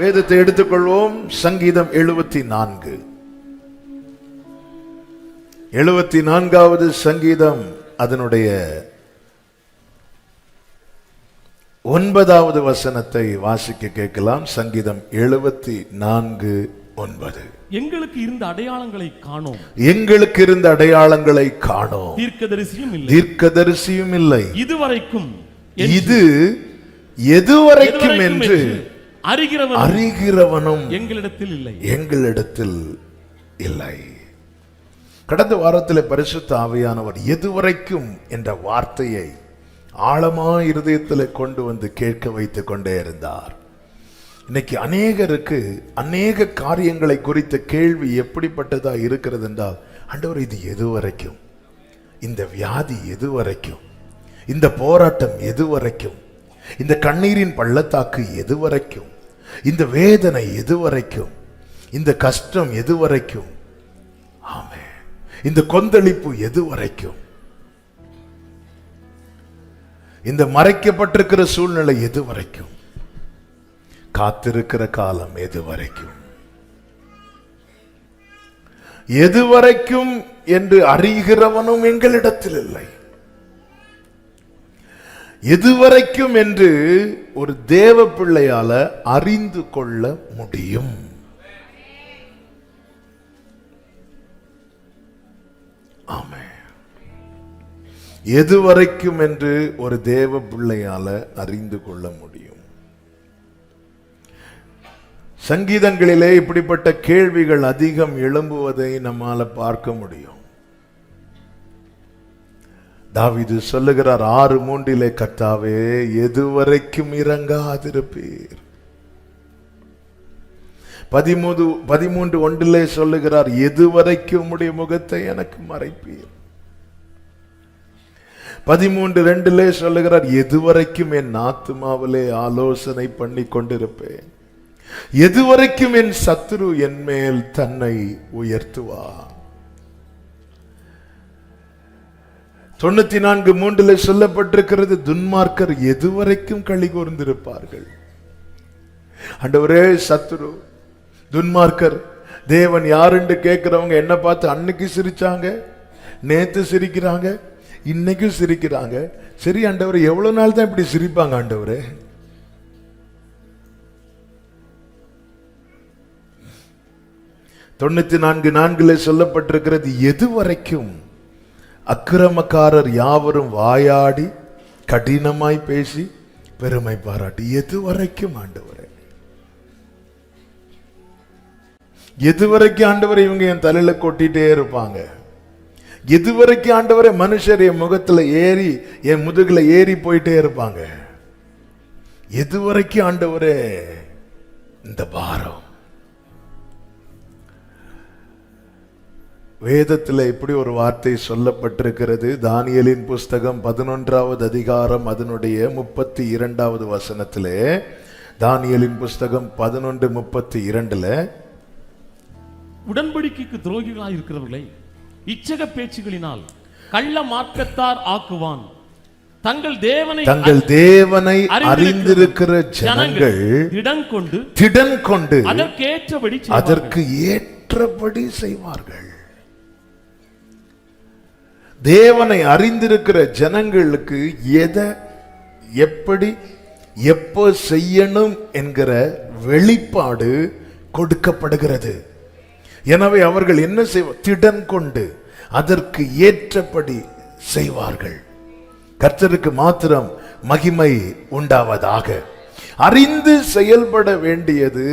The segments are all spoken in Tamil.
வேதத்தை எடுத்துக்கொள்வோம். சங்கீதம் 74, 74வது சங்கீதம், அதனுடைய 9வது வசனத்தை வாசிக்க கேட்கலாம். சங்கீதம் 74:9. எங்களுக்கு இருந்த அடையாளங்களை காணோம், எங்களுக்கு இருந்த அடையாளங்களை காணோம், தீர்க்கதரிசியும் இல்லை, தீர்க்கதரிசியும் இல்லை, இதுவரைக்கும் இது எதுவரைக்கும் என்று அறிகிறவனும் எங்களிடத்தில் இல்லை, எங்களிடத்தில் இல்லை. கடந்த வாரத்தில் பரிசுத்த ஆவியானவர் எதுவரைக்கும் என்ற வார்த்தையை ஆழமா இருதயத்தில் கொண்டு வந்து கேட்க வைத்துக் கொண்டே இருந்தார். இன்னைக்கு அநேகருக்கு அநேக காரியங்களை குறித்த கேள்வி எப்படிப்பட்டதா இருக்கிறது என்றால், ஆண்டவர் இது எதுவரைக்கும், இந்த வியாதி எதுவரைக்கும், இந்த போராட்டம் எதுவரைக்கும், இந்த கண்ணீரின் பள்ளத்தாக்கு எதுவரைக்கும், இந்த வேதனை எதுவரைக்கும், இந்த கஷ்டம் எதுவரைக்கும், ஆமென், இந்த கொந்தளிப்பு எதுவரைக்கும், இந்த மறைக்கப்பட்டிருக்கிற சூழ்நிலை எதுவரைக்கும், காத்திருக்கிற காலம் எதுவரைக்கும், எதுவரைக்கும் என்று அறிகிறவனும் எங்களிடத்தில் இல்லை. எதுவரைக்கும் என்று ஒரு தேவ பிள்ளையால அறிந்து கொள்ள முடியும். ஆமென். எதுவரைக்கும் என்று ஒரு தேவ பிள்ளையால அறிந்து கொள்ள முடியும். சங்கீதங்களிலே இப்படிப்பட்ட கேள்விகள் அதிகம் எழும்புவதை நம்மால பார்க்க முடியும். தாவீது சொல்லுகிறார் 6:3, கர்த்தாவே எதுவரைக்கும் இறங்காதிருப்பீர். 13:1 சொல்லுகிறார், எதுவரைக்கும் உம்முடைய முகத்தை எனக்கு மறைப்பீர். 13:2 சொல்லுகிறார், எதுவரைக்கும் என் ஆத்துமாவிலே ஆலோசனை பண்ணி கொண்டிருப்பேன், எதுவரைக்கும் என் சத்துரு என் மேல் தன்னை உயர்த்துவார். 94:3 சொல்லப்பட்டிருக்கிறது, துன்மார்க்கர் எதுவரைக்கும் களி கூர்ந்திருப்பார்கள். ஆண்டவரே, சத்துரு துன்மார்க்கர் தேவன் யார் என்று கேட்கிறவங்க என்ன பார்த்து அன்னைக்கு சிரிச்சாங்க, நேத்து சிரிக்கிறாங்க, இன்னைக்கும் சிரிக்கிறாங்க. சரி ஆண்டவரே, எவ்வளவு நாள் தான் இப்படி சிரிப்பாங்க ஆண்டவரே? தொண்ணூத்தி 4:4 சொல்லப்பட்டிருக்கிறது, எதுவரைக்கும் அக்கிரமக்காரர் யாவரும் வாயாடி கடினமாய் பேசி பெருமை பாராட்டி. எதுவரைக்கும் ஆண்டவரே, எதுவரைக்கும் ஆண்டவரை இவங்க என் தலையில கொட்டிட்டே இருப்பாங்க? எதுவரைக்கும் ஆண்டவரை மனுஷர் என் முகத்துல ஏறி என் முதுகுல ஏறி போயிட்டே இருப்பாங்க? எதுவரைக்கும் ஆண்டவரே இந்த பாரம்? வேதத்தில் இப்படி ஒரு வார்த்தை சொல்லப்பட்டிருக்கிறது. தானியேலின் புஸ்தகம் 11வது அதிகாரம் அதனுடைய 32வது வசனத்திலே, தானியேலின் புஸ்தகம் 11:32, உடன்படிக்கைக்கு துரோகிகளாய் இருக்கிறவர்களை இச்சக பேச்சுகளினால் கள்ள மார்க்கத்தார் ஆக்குவான், தங்கள் தேவனை அறிந்திருக்கிற ஜனங்கள் திடன் கொண்டு அதற்கு ஏற்றபடி செய்வார்கள். தேவனை அறிந்திருக்கிற ஜனங்களுக்கு எதை எப்படி எப்போ செய்யணும் என்கிற வெளிப்பாடு கொடுக்கப்படுகிறது. எனவே அவர்கள் என்ன செய்வார்? திடன் கொண்டு அதற்கு ஏற்றபடி செய்வார்கள். கர்த்தருக்கு மாத்திரம் மகிமை உண்டாவதாக. அறிந்து செயல்பட வேண்டியது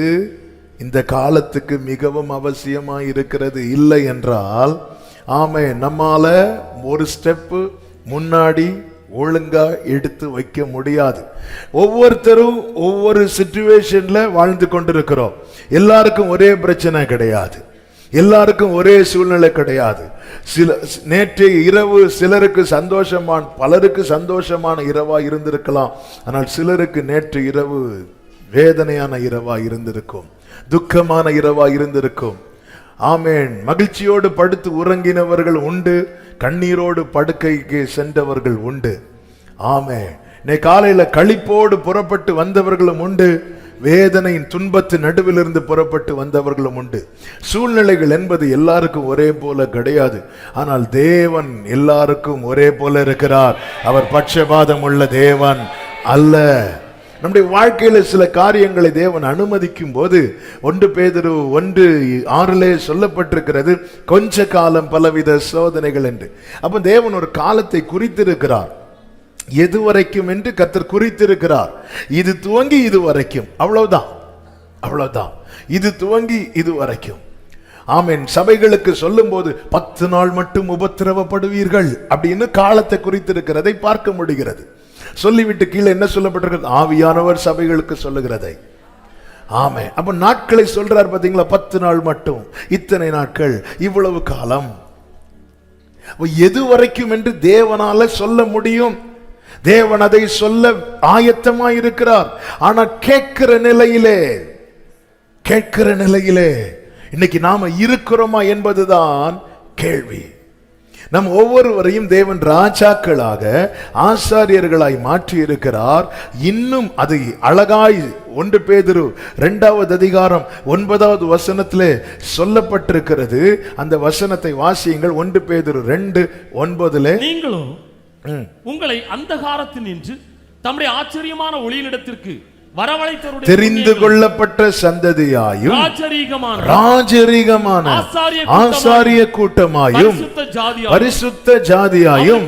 இந்த காலத்துக்கு மிகவும் அவசியமாய் இருக்கிறது. இல்லை என்றால் ஆமென், நம்மால ஒரு ஸ்டெப் முன்னாடி ஒழுங்கா எடுத்து வைக்க முடியாது. ஒவ்வொருத்தரும் ஒவ்வொரு சிச்சுவேஷன்ல வாழ்ந்து கொண்டிருக்கிறோம். எல்லாருக்கும் ஒரே பிரச்சனை கிடையாது, எல்லாருக்கும் ஒரே சூழ்நிலை கிடையாது. நேற்றைய இரவு சிலருக்கு பலருக்கு சந்தோஷமான இரவா இருந்திருக்கலாம். ஆனால் சிலருக்கு நேற்று இரவு வேதனையான இரவா இருந்திருக்கும், துக்கமான இரவா இருந்திருக்கும். ஆமென். மகிழ்ச்சியோடு படுத்து உறங்கினவர்கள் உண்டு, கண்ணீரோடு படுக்கைக்கு சென்றவர்கள் உண்டு. ஆமென். இன்னைக்கு காலையில களிப்போடு புறப்பட்டு வந்தவர்களும் உண்டு, வேதனையின் துன்பத்தின் நடுவிலிருந்து புறப்பட்டு வந்தவர்களும் உண்டு. சூழ்நிலைகள் என்பது எல்லாருக்கும் ஒரே போல கிடையாது. ஆனால் தேவன் எல்லாருக்கும் ஒரே போல இருக்கிறார். அவர் பட்சபாதம் உள்ள தேவன் அல்ல. நம்முடைய வாழ்க்கையில சில காரியங்களை தேவன் அனுமதிக்கும் போது 1 பேதுரு 1:6 சொல்லப்பட்டிருக்கிறது, கொஞ்ச காலம் பலவித சோதனைகள் என்று. அப்ப தேவன் ஒரு காலத்தை குறித்திருக்கிறார். எது வரைக்கும் என்று கர்த்தர் குறித்திருக்கிறார். இது துவங்கி இது வரைக்கும், அவ்வளவுதான். இது துவங்கி இது வரைக்கும். ஆமென். சபைகளுக்கு சொல்லும் போது 10 நாள் மட்டும் உபத்திரவப்படுவீர்கள் அப்படின்னு காலத்தை குறித்திருக்கிறதை பார்க்க முடிகிறது. சொல்லிவிட்டு கீழே என்ன சொல்லப்பட்டிருக்கிறது? ஆவியானவர் சபைகளுக்கு சொல்லுகிறதை. ஆமே. அப்ப நாட்களை சொல்றார் பாத்தீங்களா? 10 நாள் மட்டும், இத்தனை நாட்கள், இவ்வளவு காலம். எது வரைக்கும் என்று தேவனால சொல்ல முடியும். தேவன் அதை சொல்ல ஆயத்தமாய் இருக்கிறார். ஆனா கேட்கிற நிலையிலே இன்னைக்கு நாம இருக்கிறோமா என்பதுதான் கேள்வி. நம் ஒவ்வொருவரையும் தேவன் ராஜாக்களாக, ஆசாரியர்களாய் மாற்றி இருக்கிறார். இன்னும் அது அழகாய் 1 பேதுரு 2வது அதிகாரம் 9வது வசனத்திலே சொல்லப்பட்டிருக்கிறது. அந்த வசனத்தை வாசியுங்கள். 1 பேதுரு 2:9. நீங்களும் உங்களை அந்தகாரத்தினின்று தம்முடைய ஆச்சரியமான ஒளியினிடத்திற்கு வரவழைத்தவருடைய தெரிந்து கொள்ளப்பட்ட சந்ததியாயும் ராஜரீகமான ஆசாரிய கூட்டமாயும் பரிசுத்த ஜாதியாயும்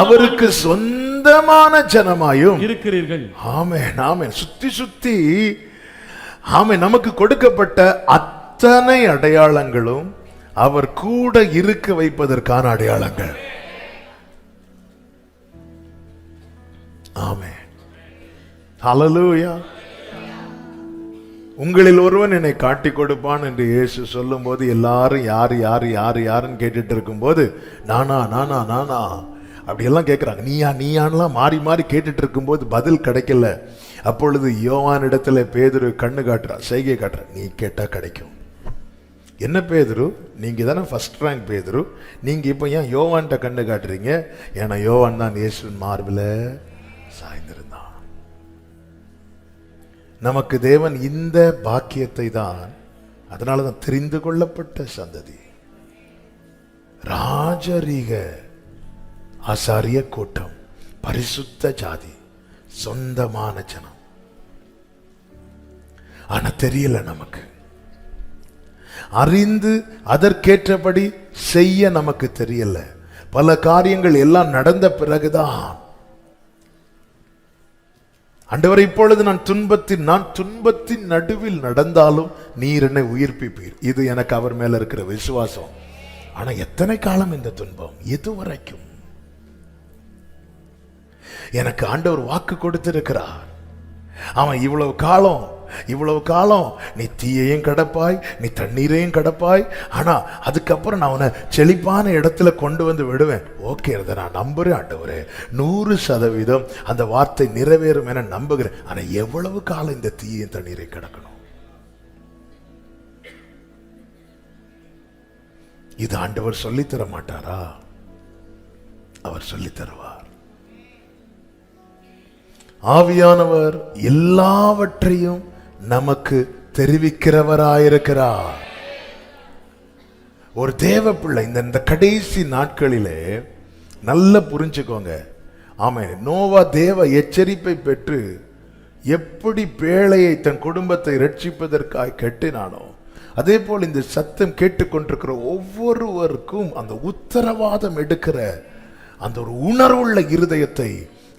அவருக்கு சொந்தமான ஜனமாயும் இருக்கிறீர்கள். ஆமென், ஆமென். சுத்தி ஆமென். நமக்கு கொடுக்கப்பட்ட அத்தனை அடையாளங்களும் அவர் கூட இருக்க வைப்பதற்கான அடையாளங்கள். ஆமென். ஹல்லேலூயா. உங்களில் ஒருவன் என்னை காட்டி கொடுப்பான் என்று இயேசு சொல்லும் போது எல்லாரும் யாருன்னு கேட்டுட்டு இருக்கும் போது நானா அப்படியெல்லாம் கேட்கிறாங்க. நீயான்லாம் மாறி மாறி கேட்டுட்டு இருக்கும் போது பதில் கிடைக்கல. அப்பொழுது யோவான் இடத்துல பேதுரு கண்ணு காட்டுறா, செய்கை காட்டுறா. நீ கேட்டா கிடைக்கும். என்ன பேதுரு, நீங்க தானே ஃபர்ஸ்ட் ரேங்க் பேதுரு, நீங்க இப்ப ஏன் யோவான்கிட்ட கண்ணு காட்டுறீங்க? ஏன்னா யோவான் தான் இயேசுவின் மார்பில சாய்ந்திருந்தான். நமக்கு தேவன் இந்த பாக்கியத்தை தான், அதனாலதான் தெரிந்து கொள்ளப்பட்ட சந்ததி, ராஜரீக ஆசாரிய கூட்டம், பரிசுத்த ஜாதி, சொந்தமான ஜனம். ஆனா தெரியல நமக்கு. அறிந்து அதற்கேற்றபடி செய்ய நமக்கு தெரியல. பல காரியங்கள் எல்லாம் நடந்த பிறகுதான் ஆண்டவரே, இப்பொழுது நான் துன்பத்தின் நடுவில் நடந்தாலும் நீர் என்னை உயிர்ப்பிப்பீர். இது எனக்கு அவர் மேல இருக்கிற விசுவாசம். ஆனா எத்தனை காலம் இந்த துன்பம்? எது வரைக்கும்? எனக்கு ஆண்டவர் வாக்கு கொடுத்திருக்கிறார். அவன் இவ்வளவு காலம் நீ தீயையும் கடப்பாய், நீ தண்ணீரையும் கடப்பாய், ஆனா அதுக்கப்புறம் நான் உன்னை செழிப்பான இடத்துல கொண்டு வந்து விடுவேன். ஓகே, அதை நான் நம்புறேன் ஆண்டவரே. 100% அந்த வார்த்தை நிறைவேறும் என நம்புகிறேன். ஆனா எவ்வளவு காலம் இந்த தீயையும் தண்ணீரை கடக்கணும்? இது ஆண்டவர் சொல்லித்தர மாட்டாரா? அவர் சொல்லித் தருவார். ஆவியானவர் எல்லாவற்றையும் நமக்கு தெரிவிக்கிறவராயிருக்கிறார். ஒரு தேவ பிள்ளை இந்த கடைசி நாட்களிலே நல்ல புரிஞ்சுக்கோங்க. ஆமென். நோவா தேவ எச்சரிப்பை பெற்று எப்படி பேழையை தன் குடும்பத்தை ரட்சிப்பதற்காக கட்டினானோ, அதே போல் இந்த சத்தம் கேட்டுக்கொண்டிருக்கிற ஒவ்வொருவருக்கும் அந்த உத்தரவாதம் எடுக்கிற அந்த ஒரு உணர்வுள்ள இருதயத்தை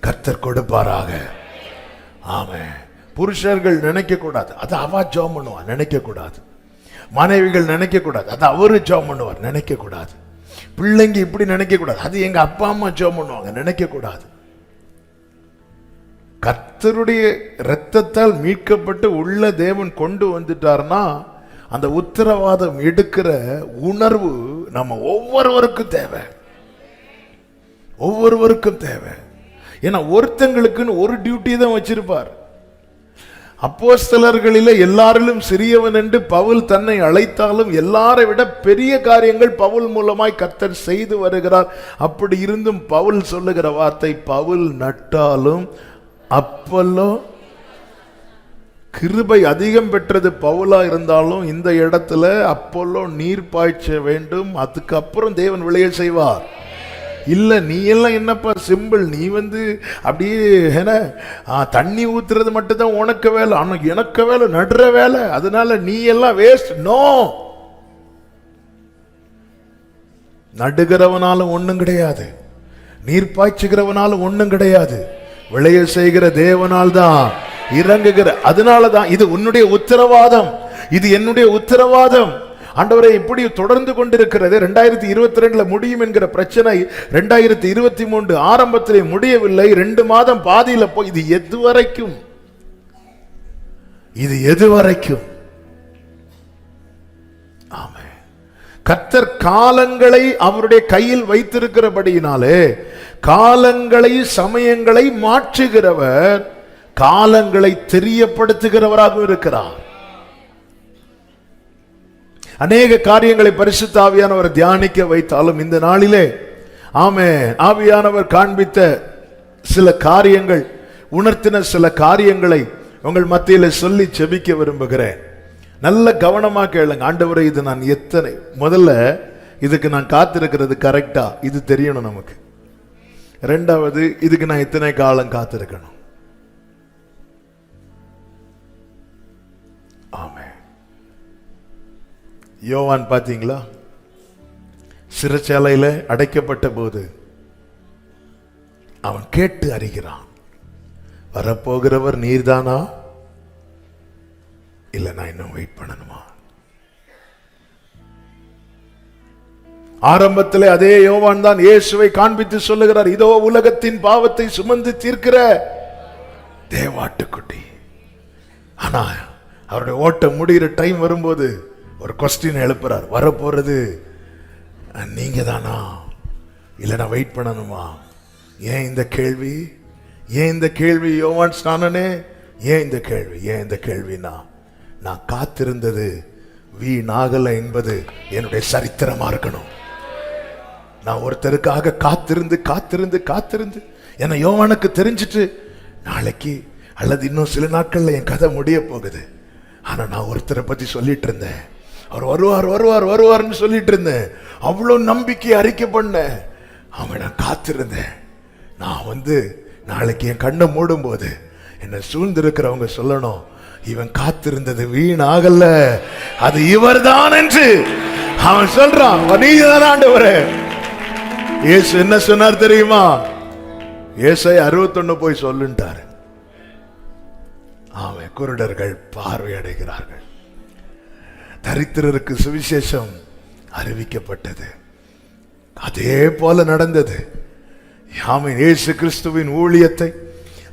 கர்த்தர் கொடுப்பாராக. ஆமென். புருஷர்கள் நினைக்க கூடாது, அது அவ ஜெபம் பண்ணுவார், நினைக்க கூடாது. மனைவிகள் நினைக்க கூடாது, அது அவரு ஜெபம் பண்ணுவார், நினைக்க கூடாது. பிள்ளைங்க இப்படி நினைக்க கூடாது, அது எங்க அப்பா அம்மா ஜெபம் பண்ணுவாங்க, நினைக்க கூடாது. கர்த்தருடைய இரத்தத்தால் மீட்கப்பட்டு உள்ள தேவன் கொண்டு வந்துட்டார்னா அந்த உத்தரவாதம் எடுக்கிற உணர்வு நம்ம ஒவ்வொருவருக்கும் தேவை. ஏன்னா ஒருத்தங்களுக்குன்னு ஒரு டியூட்டி தான் வச்சிருப்பார். அப்போஸ்தலர்களிலே எல்லாரிலும் சிறியவன் என்று பவுல் தன்னை அழைத்தாலும் எல்லாரை விட பெரிய காரியங்கள் பவுல் மூலமாய் கர்த்தர் செய்து வருகிறார். அப்படி இருந்தும் பவுல் சொல்லுகிற வார்த்தை, பவுல் நட்டாலும் அப்பல்லோ கிருபை அதிகம் பெற்றது பவுலா இருந்தாலும் இந்த இடத்துல அப்போலோ நீர் பாய்ச்ச வேண்டும், அதுக்கப்புறம் தேவன் விளைய செய்வார். இல்ல நீ எல்லாம் என்னப்பா சிம்பிள், நீ அப்படியே என்ன தண்ணி ஊத்துறது மட்டும்தான் உனக்கு வேலை, ஆனா எனக்கு வேலை நடுற வேலை, அதனால நீ எல்லாம் வேஸ்ட். நோ, நடுகிறவனாலும் ஒண்ணும் கிடையாது, நீர் பாய்ச்சுகிறவனாலும் ஒண்ணும் கிடையாது, விளைய செய்கிற தேவனால் தான், இறங்குகிற. அதனாலதான் இது உன்னுடைய உத்தரவாதம், இது என்னுடைய உத்தரவாதம். ஆண்டவரே இப்படி தொடர்ந்து கொண்டிருக்கிறது. 2022 முடியும் என்கிற பிரச்சனை 2023 ஆரம்பத்திலே முடியவில்லை, 2 மாதம் பாதியில போய் இது எதுவரைக்கும், இது எதுவரைக்கும்? ஆமென். கர்த்தர் காலங்களை அவருடைய கையில் வைத்திருக்கிறபடியினாலே காலங்களை சமயங்களை மாற்றுகிறவர், காலங்களை தெரியப்படுத்துகிறவராக இருக்கிறார். அநேக காரியங்களை பரிசுத்த ஆவியானவர் தியானிக்க வைத்தாலும் இந்த நாளிலே ஆமென் ஆவியானவர் காண்பித்த சில காரியங்கள், உணர்த்தின சில காரியங்களை உங்கள் மத்தியில சொல்லி ஜெபிக்க விரும்புகிறேன். நல்ல கவனமா கேளுங்க. ஆண்டவரே, இது நான் எத்தனை, முதல்ல இதுக்கு நான் காத்திருக்கிறது கரெக்டா, இது தெரியணும் நமக்கு. ரெண்டாவது, இதுக்கு நான் எத்தனை காலம் காத்திருக்கணும். ஆமென். யோவான் பாத்தீங்களா, சிறைச்சாலையில அடைக்கப்பட்ட போது அவன் கேட்டு அறிகிறான், வரப்போகிறவர் நீர்தானா, இல்ல நான் இன்னும் வெயிட் பண்ணணுமா? ஆரம்பத்தில் அதே யோவான் தான் இயேசுவை காண்பித்து சொல்லுகிறார், இதோ உலகத்தின் பாவத்தை சுமந்து தீர்க்கிற தேவாட்டுக்குட்டி. ஆனா அவருடைய ஓட்டம் முடிகிற டைம் வரும்போது ஒரு கொஸ்டின் எழுப்புறார், வரப்போறது நீங்க தானா, இல்ல நான் வெயிட் பண்ணணுமா? ஏன் இந்த கேள்வி? ஏன் இந்த கேள்வி யோவான் ஸ்நானனே? ஏன் இந்த கேள்வி? ஏன் இந்த கேள்வினா, நான் காத்திருந்தது வீணாகல என்பது என்னுடைய சரித்திரமா இருக்கணும். நான் ஒருத்தருக்காக காத்திருந்து காத்திருந்து காத்திருந்து என்ன யோவானுக்கு தெரிஞ்சிட்டு நாளைக்கு அல்லது இன்னும் சில நாட்கள்ல என் கதை முடிய போகுது. ஆனா நான் ஒருத்தரை பத்தி சொல்லிட்டு இருந்தேன், அவர் வருவார் வருவார் வருவார்னு சொல்லிட்டு இருந்தேன், அவ்வளவு நம்பிக்கை அறிக்கை பண்ணேன். அவன் நான் காத்திருந்தேன். நான் நாளைக்கு என் கண்ணை மூடும் போது என்னை சூழ்ந்திருக்கிறவங்க சொல்லணும், இவன் காத்திருந்தது வீணாகல, அது இவர்தான் என்று அவன் சொல்றான். நீதான் ஆண்டவரே. இயேசு என்ன சொன்னார் தெரியுமா? ஏசாயா 61 போய் சொல்லுன்ட்டாரு. அவன் குருடர்கள் பார்வை அடைகிறார்கள், தரித்திரருக்கு சுவிசேஷம் அறிவிக்கப்பட்டது. அதே போல நடந்தது. ஆமென். இயேசு கிறிஸ்துவின் ஊழியத்தை,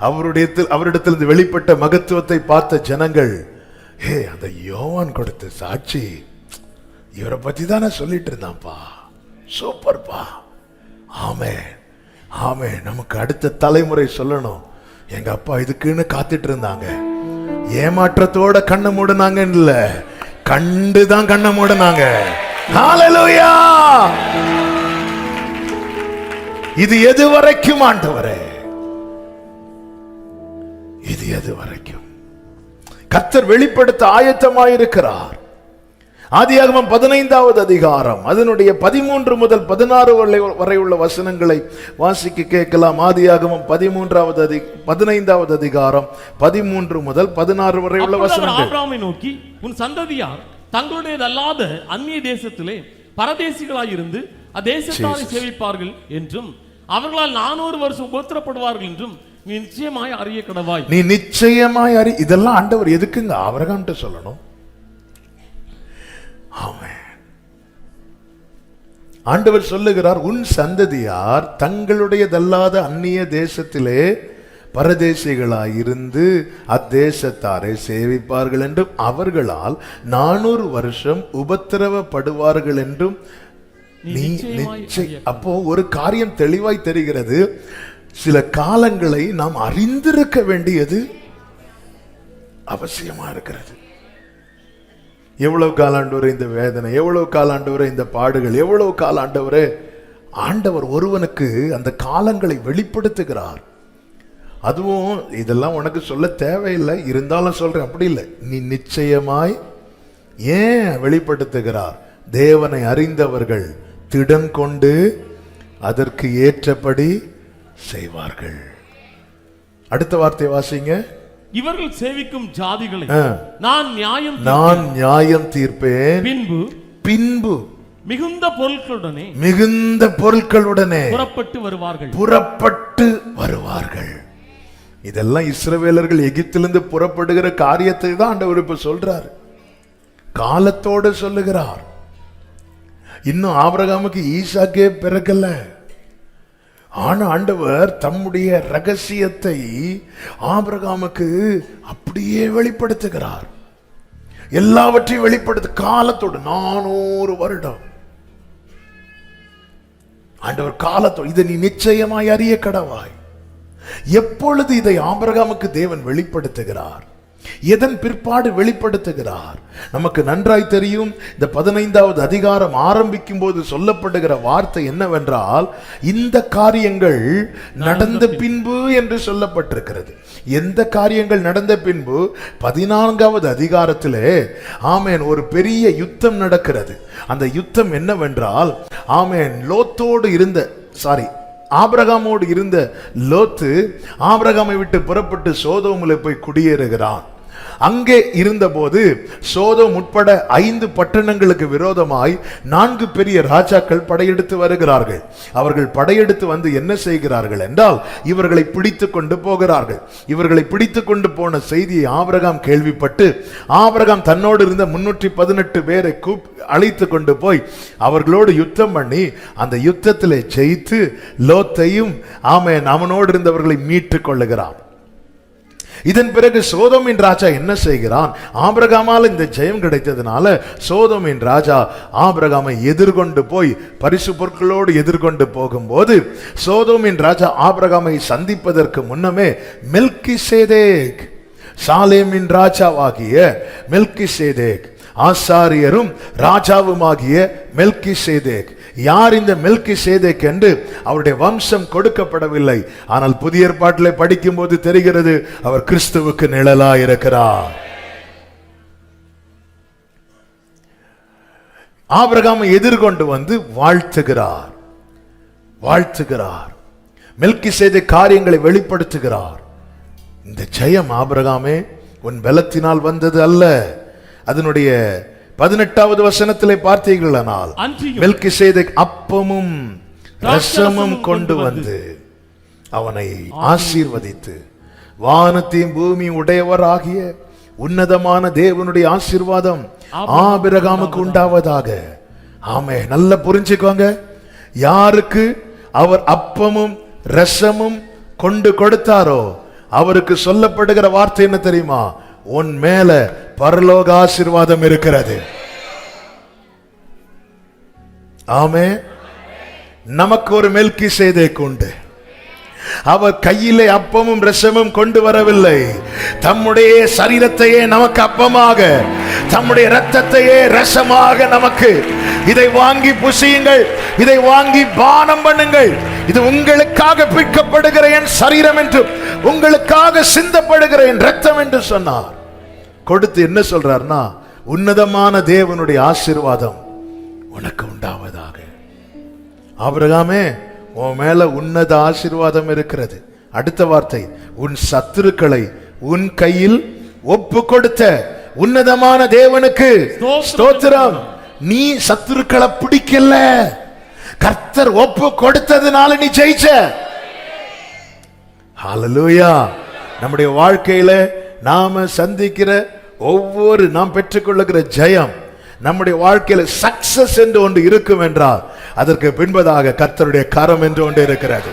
அவரிடத்திலிருந்து வெளிப்பட்ட மகத்துவத்தை பார்த்த ஜனங்கள், அந்த யோவான் கொடுத்த சாட்சி இவரை பத்தி தானே சொல்லிட்டு இருந்தான்ப்பா, சூப்பர்ப்பா. ஆமென் ஆமென். நமக்கு அடுத்த தலைமுறை சொல்லணும், எங்க அப்பா இதுக்குன்னு காத்துட்டு இருந்தாங்க, ஏமாற்றத்தோட கண்ணை மூடுனாங்க இல்ல, கண்டுதான் கண்ணை மூடுனாங்க. ஹல்லேலூயா. இது எது வரைக்கும் ஆண்டவரே? இது எது வரைக்கும்? கர்த்தர் வெளிப்படுத்த ஆயத்தமாயிருக்கிறார். ஆதியாகமம் 15வது அதிகாரம் அதனுடைய 13 முதல் 16 வரை உள்ள வசனங்களை வாசிக்க கேட்கலாம். ஆதியாகமம் 15வது அதிகாரம் 13 முதல் 16 வரை உள்ள வசனங்கள். ஆபிரகாமை நோக்கி, உன் சந்ததியார் தங்களுடையதல்லாத அந்நிய தேசத்திலே பரதேசிகளாயிருந்து அதேசத்தாரை சேவிப்பார்கள் என்றும் அவர்களால் 400 வருஷம் உபத்திரப்படுவார்கள் என்றும் நீ நிச்சயமாய் அறிய கடவாய். நீ நிச்சயமாய் அறி. இதெல்லாம் ஆண்டவர் எதுக்குங்க ஆபிரகாம்கிட்ட சொல்லணும்? ஆண்டவர் சொல்லுகிறார், உன் சந்ததியார் தங்களுடையதல்லாத அந்நிய தேசத்திலே பரதேசிகளாயிருந்து அத்தேசத்தாரை சேவிப்பார்கள் என்றும் அவர்களால் 400 வருஷம் உபத்திரவப்படுவார்கள் என்றும் நீ நிச்சயம். அப்போ ஒரு காரியம் தெளிவாய் தெரிகிறது, சில காலங்களை நாம் அறிந்திருக்க வேண்டியது அவசியமா இருக்கிறது. எவ்வளவு காலாண்டவரே இந்த வேதனை, எவ்வளவு காலாண்டவரே இந்த பாடுகள், எவ்வளவு காலாண்டவரே. ஆண்டவர் ஒருவனுக்கு அந்த காலங்களை வெளிப்படுத்துகிறார். அதுவும் இதெல்லாம் உனக்கு சொல்ல தேவையில்லை, இருந்தாலும் சொல்றேன். அப்படி இல்லை, நீ நிச்சயமாய் ஏன் வெளிப்படுத்துகிறார்? தேவனை அறிந்தவர்கள் திடன் கொண்டு அதற்கு ஏற்றபடி செய்வார்கள். அடுத்த வார்த்தை வாசிங்க. இவர்கள் சேவிக்கும் ஜாதிகளை நான் நியாயம் தீர்ப்பேன், பின்பு மிகுந்த பொருட்களுடனே புறப்பட்டு வருவார்கள். இதெல்லாம் இஸ்ரவேலர்கள் எகிப்திலிருந்து புறப்படுகிற காரியத்தை தான் ஆண்டவர் இப்ப சொல்றார், காலத்தோடு சொல்லுகிறார். இன்னும் ஆபிரகாமுக்கு ஈசாக்கே பிறக்கல, ஆனா ஆண்டவர் தம்முடைய ரகசியத்தை ஆபிரகாமுக்கு அப்படியே வெளிப்படுத்துகிறார். எல்லாவற்றையும் வெளிப்படுத்த காலத்தோடு 400 வருடம் ஆண்டவர் காலத்தோடு. இதை நீ நிச்சயமாய் அறிய கடவாய். எப்பொழுது இதை ஆபிரகாமுக்கு தேவன் வெளிப்படுத்துகிறார், எதன் பிற்பாடு வெளிப்படுத்துகிறார்? நமக்கு நன்றாய் தெரியும். இந்த 15வது அதிகாரம் ஆரம்பிக்கும் போது சொல்லப்படுகிற வார்த்தை என்னவென்றால், இந்த காரியங்கள் நடந்த பின்பு என்று சொல்லப்பட்டிருக்கிறது. எந்த காரியங்கள் நடந்த பின்பு? 14வது அதிகாரத்திலே ஆமேன் ஒரு பெரிய யுத்தம் நடக்கிறது. அந்த யுத்தம் என்னவென்றால், ஆமேன் லோத்தோடு இருந்த ஆபிரகாமோடு இருந்த லோத்து ஆபிரகாமை விட்டு புறப்பட்டு சோதோமில் போய் குடியேறுகிறான். அங்கே இருந்தபோது சோதோம் உட்பட 5 பட்டணங்களுக்கு விரோதமாய் 4 பெரிய ராஜாக்கள் படையெடுத்து வருகிறார்கள். அவர்கள் படையெடுத்து வந்து என்ன செய்கிறார்கள் என்றால், இவர்களை பிடித்து கொண்டு போகிறார்கள். இவர்களை பிடித்து கொண்டு போன செய்தியை ஆபிரகாம் கேள்விப்பட்டு, ஆபிரகாம் தன்னோடு இருந்த 318 பேரை அழைத்து கொண்டு போய் அவர்களோடு யுத்தம் பண்ணி அந்த யுத்தத்திலே ஜெயித்து லோத்தையும் அவனோடு இருந்தவர்களை மீட்டு கொள்ளுகிறான். இதன் பிறகு சோதோமின் ராஜா என்ன செய்கிறான்? ஆபிரகாமால் இந்த ஜெயம் கிடைத்ததுனால சோதோமின் ராஜா ஆபிரகாமை எதிர்கொண்டு போய் பரிசு பொருட்களோடு எதிர்கொண்டு போகும்போது, சோதோமின் ராஜா ஆபிரகாமை சந்திப்பதற்கு முன்னமே மெல்கிசேதேக், சாலேமின் ராஜாவாகிய மெல்கிசேதேக், ஆசாரியரும் ராஜாவுமாகிய மெல்கிசேதேக். யார் இந்த மெல்கிசேதேக் என்று அவருடைய வம்சம் கொடுக்கப்படவில்லை. ஆனால் புதிய ஏற்பாட்டிலே படிக்கும் போது தெரிகிறது, அவர் கிறிஸ்துவுக்கு நிழலா இருக்கிறார். ஆபிரகாமை எதிர்கொண்டு வந்து வாழ்த்துகிறார். மெல்கிசேதேக் காரியங்களை வெளிப்படுத்துகிறார். இந்த ஜெயம் ஆபிரகாமே உன் பலத்தினால் வந்தது அல்ல. அதனுடைய 18வது வசனத்திலே பார்த்தீர்களானால், மெல்கிசேதேக் அப்பமும் ரசமும் கொண்டு வந்து அவனை ஆசீர்வதித்து, வானத்தையும் பூமி உடையவர் ஆகிய உன்னதமான தேவனுடைய ஆசீர்வாதம் ஆபிரகாமுக்கு உண்டாவதாக. ஆமே, நல்லா புரிஞ்சுக்கோங்க. யாருக்கு அவர் அப்பமும் ரசமும் கொண்டு கொடுத்தாரோ அவருக்கு சொல்லப்படுகிற வார்த்தை என்ன தெரியுமா? உன் மேல பரலோக ஆசீர்வாதம் இருக்கிறது. ஆமே. நமக்கு ஒரு மெல்கிசேதேக் உண்டு. அவர் கையிலே அப்பமும் ரசமும் கொண்டு வரவில்லை, தம்முடைய சரீரத்தையே நமக்கு அப்பமாக, தம்முடைய இரத்தத்தையே ரசமாக நமக்கு, இதை வாங்கி புசியுங்கள், இதை வாங்கி பானம் பண்ணுங்கள், இது உங்களுக்காக பிற்கப்படுகிற என் சரீரம் என்றும் உங்களுக்காக சிந்தப்படுகிற என் இரத்தம் என்று சொன்னார். கொடுத்து என்ன சொல்றார்னா, உன்னதமான தேவனுடைய ஆசீர்வாதம் உனக்கு உண்டாவதாக. ஆபிரகாமே, உன் மேல உன்னத ஆசீர்வாதம் இருக்கிறது. அடுத்த வார்த்தை, உன் சத்துருக்களை உன் கையில் ஒப்பு கொடுத்த உன்னதமான தேவனுக்கு ஸ்தோத்திரம். நீ சத்துருக்களை பிடிக்கல, கர்த்தர் ஒப்பு கொடுத்ததுனால நீ ஜெயிச்ச. ஹல்லேலூயா. நம்முடைய வாழ்க்கையில நாம சந்திக்கிற ஒவ்வொரு நாம் பெற்றுக்கொள்ளுகிற ஜெயம், நம்முடைய வாழ்க்கையில சக்சஸ் என்று ஒன்று இருக்கும் என்றால் அதற்கு பின்பதாக கர்த்தருடைய கரம் என்று ஒன்று இருக்கிறது.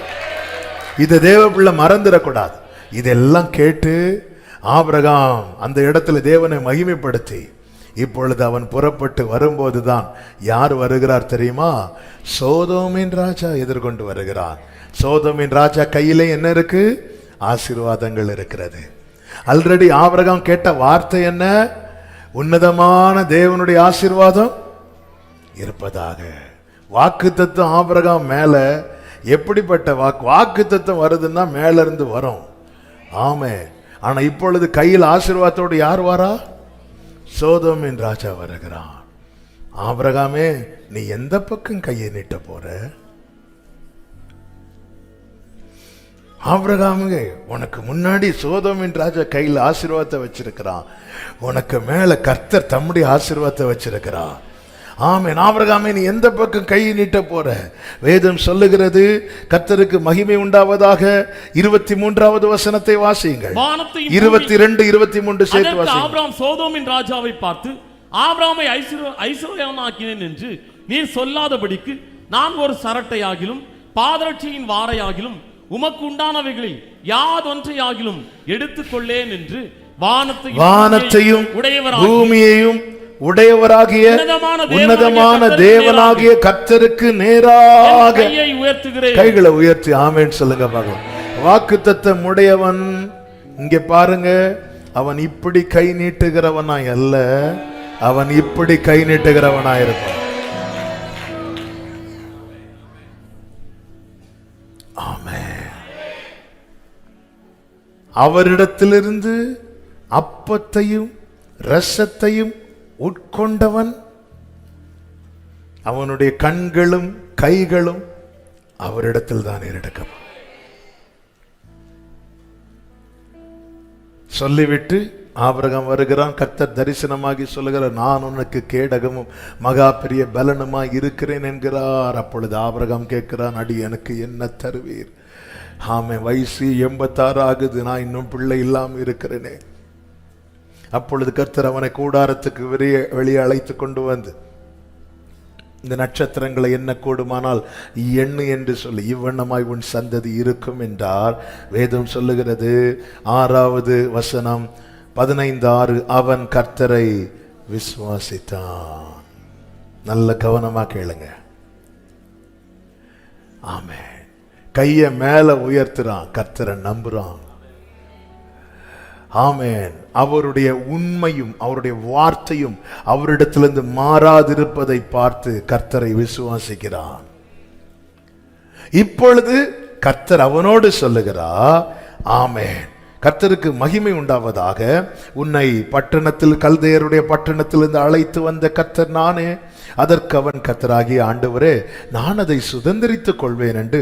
இதை தேவ பிள்ளை மறந்துடக்கூடாது. இதெல்லாம் கேட்டு ஆபிரகாம் அந்த இடத்துல தேவனை மகிமைப்படுத்தி, இப்பொழுது அவன் புறப்பட்டு வரும்போதுதான் யார் வருகிறார் தெரியுமா? சோதோமின் ராஜா எதிர்கொண்டு வருகிறார். சோதோமின் ராஜா கையிலே என்ன இருக்கு? ஆசீர்வாதங்கள் இருக்கிறது. ஆல்ரெடி ஆபிரகாம் கேட்ட வார்த்தை என்ன? உன்னதமான தேவனுடைய ஆசீர்வாதம் இருப்பதாக. வாக்கு தத்துவம் ஆபிரகாம் மேல எப்படிப்பட்ட வாக்கு தத்துவம் வருதுன்னா மேல இருந்து வரும். ஆமே. ஆனா இப்பொழுது கையில் ஆசீர்வாதத்தோடு யார் வரா? சோதோமின் ராஜா வருகிறான். ஆபிரகாமே, நீ எந்த பக்கம் கையை நீட்ட போற? ஆபிரகாமே, உனக்கு முன்னாடி சோதோமின் ராஜா கையில் ஆசீர்வாதத்தை வச்சிருக்கிறான், உனக்கு மேல கர்த்தர் தம்முடைய ஆசீர்வாதத்தை வச்சிருக்கிறான். ஆமென். ஆபிரகாமே, நீ எந்த பக்கம் கையை நீட்ட போற? வேதம் சொல்லுகிறது, கர்த்தருக்கு மகிமை உண்டாவதாக. 23வது வசனத்தை வாசியுங்கள். 22, 23 சேர்த்து வாசியுங்கள். ஆபிரகாம் சோதோமின் ராஜாவை பார்த்து, ஆபிரகாமை ஐசுவரியனாக்கினேன் என்று நீர் சொல்லாதபடிக்கு நான் ஒரு சரட்டையாகிலும் பாதரட்சியின் வாரையாகிலும் உமக்கு உண்டானவைகளில் யாதொன்றையாகிலும் எடுத்துக்கொள்ளேன் என்று வானத்தையும் பூமியையும் உடையவராகிய உன்னதமான தேவனாகிய கர்த்தருக்கு நேராக கைகளை உயர்த்தி ஆமென் சொல்லுங்க பார்க்கலாம். வாக்குத்தத்தம் உடையவன். இங்கே பாருங்க, அவன் இப்படி கை நீட்டுகிறவனாய் அல்ல, அவன் இப்படி கை நீட்டுகிறவனாயிருப்பான். ஆமென். அவரிடத்திலிருந்து அப்பத்தையும் இரசத்தையும் உட்கொண்டவன், அவனுடைய கண்களும் கைகளும் அவரிடத்தில் தான் ஏறெடுக்கப்படும். சொல்லிவிட்டு ஆபிரகாம் வருகிறான். கர்த்தர் தரிசனமாகி சொல்லுகிறார், நான் உனக்கு கேடகமும் மகா பெரிய பலனுமாய் இருக்கிறேன் என்கிறார். அப்பொழுது ஆபிரகாம் கேட்கிறான், அடி எனக்கு என்ன தருவீர்? ஆமே, வயசு 86 ஆகுது, நான் இன்னும் பிள்ளை இல்லாம இருக்கிறேனே. அப்பொழுது கர்த்தர் அவனை கூடாரத்துக்கு வெளியே அழைத்து கொண்டு வந்து, இந்த நட்சத்திரங்களை என்ன கூடுமானால் எண்ணு என்று சொல்லி இவ்வண்ணமாய் உன் சந்ததி இருக்கும் என்றார். வேதம் சொல்லுகிறது 6வது வசனம் 15:6, அவன் கர்த்தரை விசுவாசித்தான். நல்ல கவனமா கேளுங்க. ஆமென். கைய மேல உயர்த்துறான், கர்த்தரை நம்புறான். ஆமென். அவருடைய உண்மையும் அவருடைய வார்த்தையும் அவரிடத்திலிருந்து மாறாதிருப்பதை பார்த்து கர்த்தரை விசுவாசிக்கிறான். இப்பொழுது கர்த்தர் அவனோடு சொல்லுகிறார், ஆமென், கர்த்தருக்கு மகிமை உண்டாவதாக. உன்னை பட்டணத்தில் கல்தேயருடைய பட்டணத்திலிருந்து அழைத்து வந்த கர்த்தர் நானே. அதற்கு அவன், கர்த்தராகிய ஆண்டவரே, நான் அதை சுதந்திரித்துக் கொள்வேன் என்று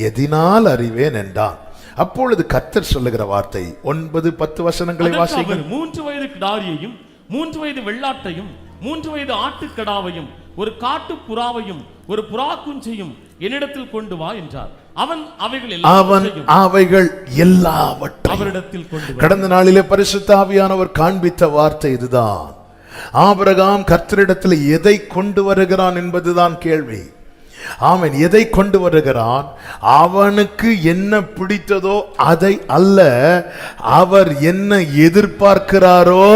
எதினால் அறிவேன் என்றான். அப்பொழுது கர்த்தர் சொல்லுகிற வார்த்தை 9-10 வசனங்களை வாசிங்கள். 3 வயது கிடாரியையும் 3 வயது வெள்ளாட்டையும் 3 வயது ஆட்டுக்கடாவையும் ஒரு காட்டு புறாவையும் ஒரு புறா குஞ்சையும் என்னிடத்தில் கொண்டு வா என்றார். அவன் அவைகள் எல்லாவற்றையும் அவரிடத்தில் கொண்டு வா. கடந்த நாளிலே பரிசுத்த ஆவியானவர் காண்பித்த வார்த்தை இதுதான். ஆபிரகாம் கர்த்தரிடத்தில் எதை கொண்டு வருகிறான் என்பதுதான் கேள்வி. ஆமென். எதை கொண்டு வருகிறான்? அவனுக்கு என்ன பிடித்ததோ அதை அல்ல, அவர் என்ன எதிர்பார்க்கிறாரோ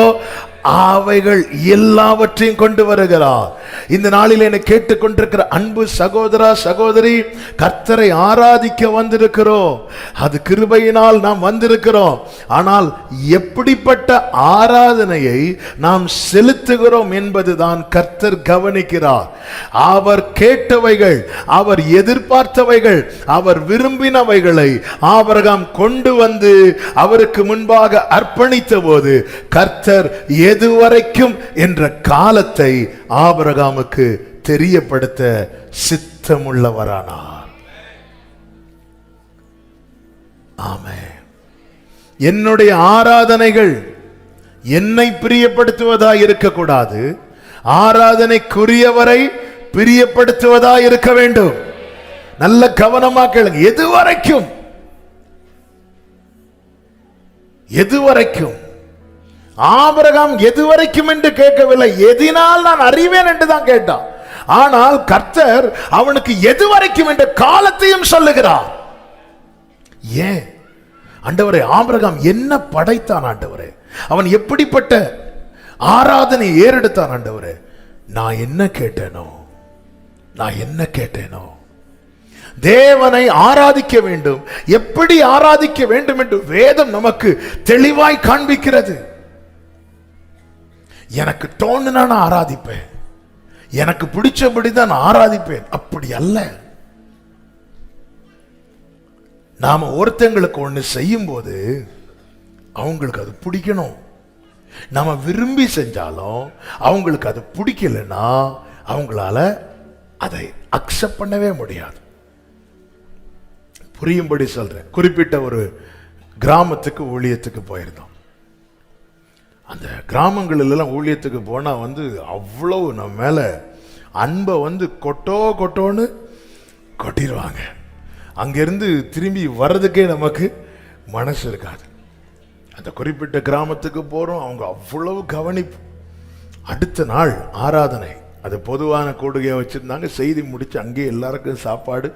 அவைகள் எல்லாவற்றையும் கொண்டு வருகிறார். இந்த நாளில் என்னை கேட்டுக்கொண்டிருக்கிற அன்பு சகோதரா சகோதரி, கர்த்தரை ஆராதிக்க வந்திருக்கிறோம். அது கிருபையினால் நாம் வந்திருக்கிறோம். ஆனால் எப்படிப்பட்ட ஆராதனையை நாம் செலுத்துகிறோம் என்பதுதான் கர்த்தர் கவனிக்கிறார். அவர் கேட்டவைகள், அவர் எதிர்பார்த்தவைகள், அவர் விரும்பினவைகளை ஆபிரகாம் கொண்டு வந்து அவருக்கு முன்பாக அர்ப்பணித்த போது கர்த்தர் எதுவரைக்கும் என்ற காலத்தை ஆபிரகாமுக்கு தெரியப்படுத்த சித்தமுள்ளவரானார். ஆமென். என்னுடைய ஆராதனைகள் என்னை பிரியப்படுத்துவதா இருக்கக்கூடாது, ஆராதனைக்குரியவரை பிரியப்படுத்துவதா இருக்க வேண்டும். நல்ல கவனமா கேளுங்க. எதுவரைக்கும் ஆபிரகாம் எதுவரைக்கும் என்று கேட்கவில்லை, எதினால் நான் அறிவேன் என்று தான் கேட்டான். ஆனால் கர்த்தர் அவனுக்கு எதுவரைக்கும் என்ற காலத்தையும் சொல்லுகிறார். ஏன் ஆண்டவரே? ஆபிரகாம் என்ன படைத்தான் ஆண்டவரே? அவன் எப்படிப்பட்ட ஆராதனை ஏறெடுத்தான் ஆண்டவரே? நான் என்ன கேட்டேனோ தேவனை ஆராதிக்க வேண்டும். எப்படி ஆராதிக்க வேண்டும் என்று வேதம் நமக்கு தெளிவாய் காண்பிக்கிறது. எனக்கு தோணுனா நான் ஆராதிப்பேன், எனக்கு பிடிச்சபடிதான் நான் ஆராதிப்பேன். அப்படி அல்ல. நாம ஒருத்தங்களுக்கு ஒண்ணு செய்யும் போது அவங்களுக்கு அது பிடிக்கணும். நம்ம விரும்பி செஞ்சாலும் அவங்களுக்கு அது பிடிக்கலன்னா அவங்களால அதை அக்செப்ட் பண்ணவே முடியாது. புரியும்படி சொல்றேன். குறிப்பிட்ட ஒரு கிராமத்துக்கு ஊழியத்துக்கு போயிருந்தோம். அந்த கிராமங்களெல்லாம் ஊழியத்துக்கு போனா அவ்வளவு நம்ம மேல அன்பை கொட்டோன்னு கொட்டிடுவாங்க. அங்கிருந்து திரும்பி வர்றதுக்கே நமக்கு மனசு இருக்காது. அந்த குறிப்பிட்ட கிராமத்துக்கு போறோம், அவங்க அவ்வளவு கவனிப்பு. அடுத்த நாள் ஆராதனை, அது பொதுவான கூடுகையை வச்சிருந்தாங்க. செய்தி முடிச்சு அங்கேயே எல்லாருக்கும் சாப்பாடு.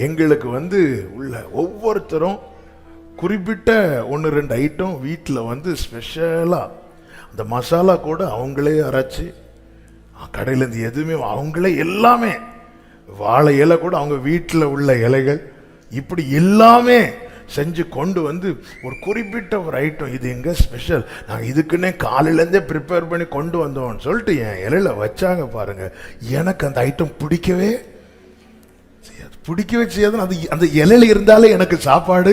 எங்களுக்கு உள்ள ஒவ்வொருத்தரும் குறிப்பிட்ட 1-2 ஐட்டம் வீட்டில் ஸ்பெஷலாக அந்த மசாலா கூட அவங்களே அரைச்சி, கடையிலேருந்து எதுவுமே அவங்களே எல்லாமே, வாழை இலை கூட அவங்க வீட்டில் உள்ள இலைகள், இப்படி எல்லாமே செஞ்சு கொண்டு ஒரு குறிப்பிட்ட ஒரு ஐட்டம், இது எங்க ஸ்பெஷல், நாங்கள் இதுக்குன்னே காலையிலேருந்தே ப்ரிப்பேர் பண்ணி கொண்டு வந்தோம்னு சொல்லிட்டு என் இலையில வச்சாங்க பாருங்க. எனக்கு அந்த ஐட்டம் பிடிக்கவே செய்யாது. அது அந்த இலையில இருந்தாலே எனக்கு சாப்பாடு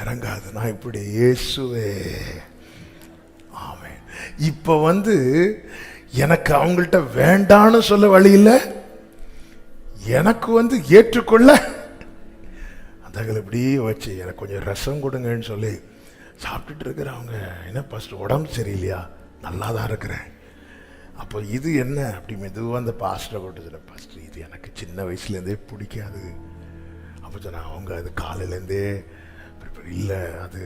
இறங்காது. நான் இப்படி இயேசுவே ஆமென். இப்ப எனக்கு அவங்கள்ட்ட வேண்டான்னு சொல்ல வழி இல்லை, எனக்கு ஏற்றுக்கொள்ள அந்த இப்படி வச்சு எனக்கு கொஞ்சம் ரசம் கொடுங்கன்னு சொல்லி சாப்பிட்டுட்டு இருக்கிறவங்க. என்ன பாஸ்டர் உடம்பு சரியில்லையா? நல்லா தான் இருக்கிறேன். அப்போ இது என்ன அப்படி மெதுவாக அந்த பாஸ்டரை போட்டு சொல்ல, பாஸ்டர் இது எனக்கு சின்ன வயசுலேருந்தே பிடிக்காது. அப்போ சொன்ன அவங்க அது காலையிலேருந்தே இல்லை, அது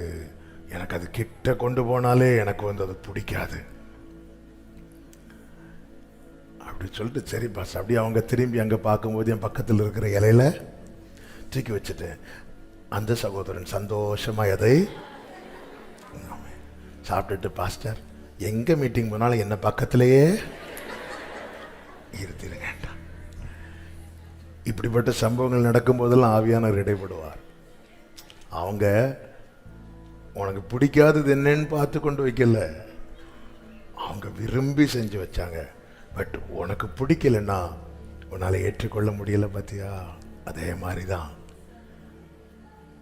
எனக்கு அது கிட்ட கொண்டு போனாலே எனக்கு அது பிடிக்காது அப்படி சொல்லிட்டு, சரி பாஸ் அப்படி அவங்க திரும்பி அங்கே பார்க்கும்போது என் பக்கத்தில் இருக்கிற இலையில தூக்கி வச்சுட்டு, அந்த சகோதரன் சந்தோஷமா எதை சாப்பிட்டுட்டு, பாஸ்டர் எங்க மீட்டிங் போனாலும் என்ன பக்கத்திலேயே இருத்திருங்க. இப்படிப்பட்ட சம்பவங்கள் நடக்கும் போதெல்லாம் ஆவியானவர் இடைப்படுவார். அவங்க உனக்கு பிடிக்காதது என்னன்னு பார்த்து கொண்டு வைக்கல, அவங்க விரும்பி செஞ்சு வச்சாங்க. பட் உனக்கு பிடிக்கலன்னா உன்னால ஏற்றுக்கொள்ள முடியல. பார்த்தியா? அதே மாதிரிதான்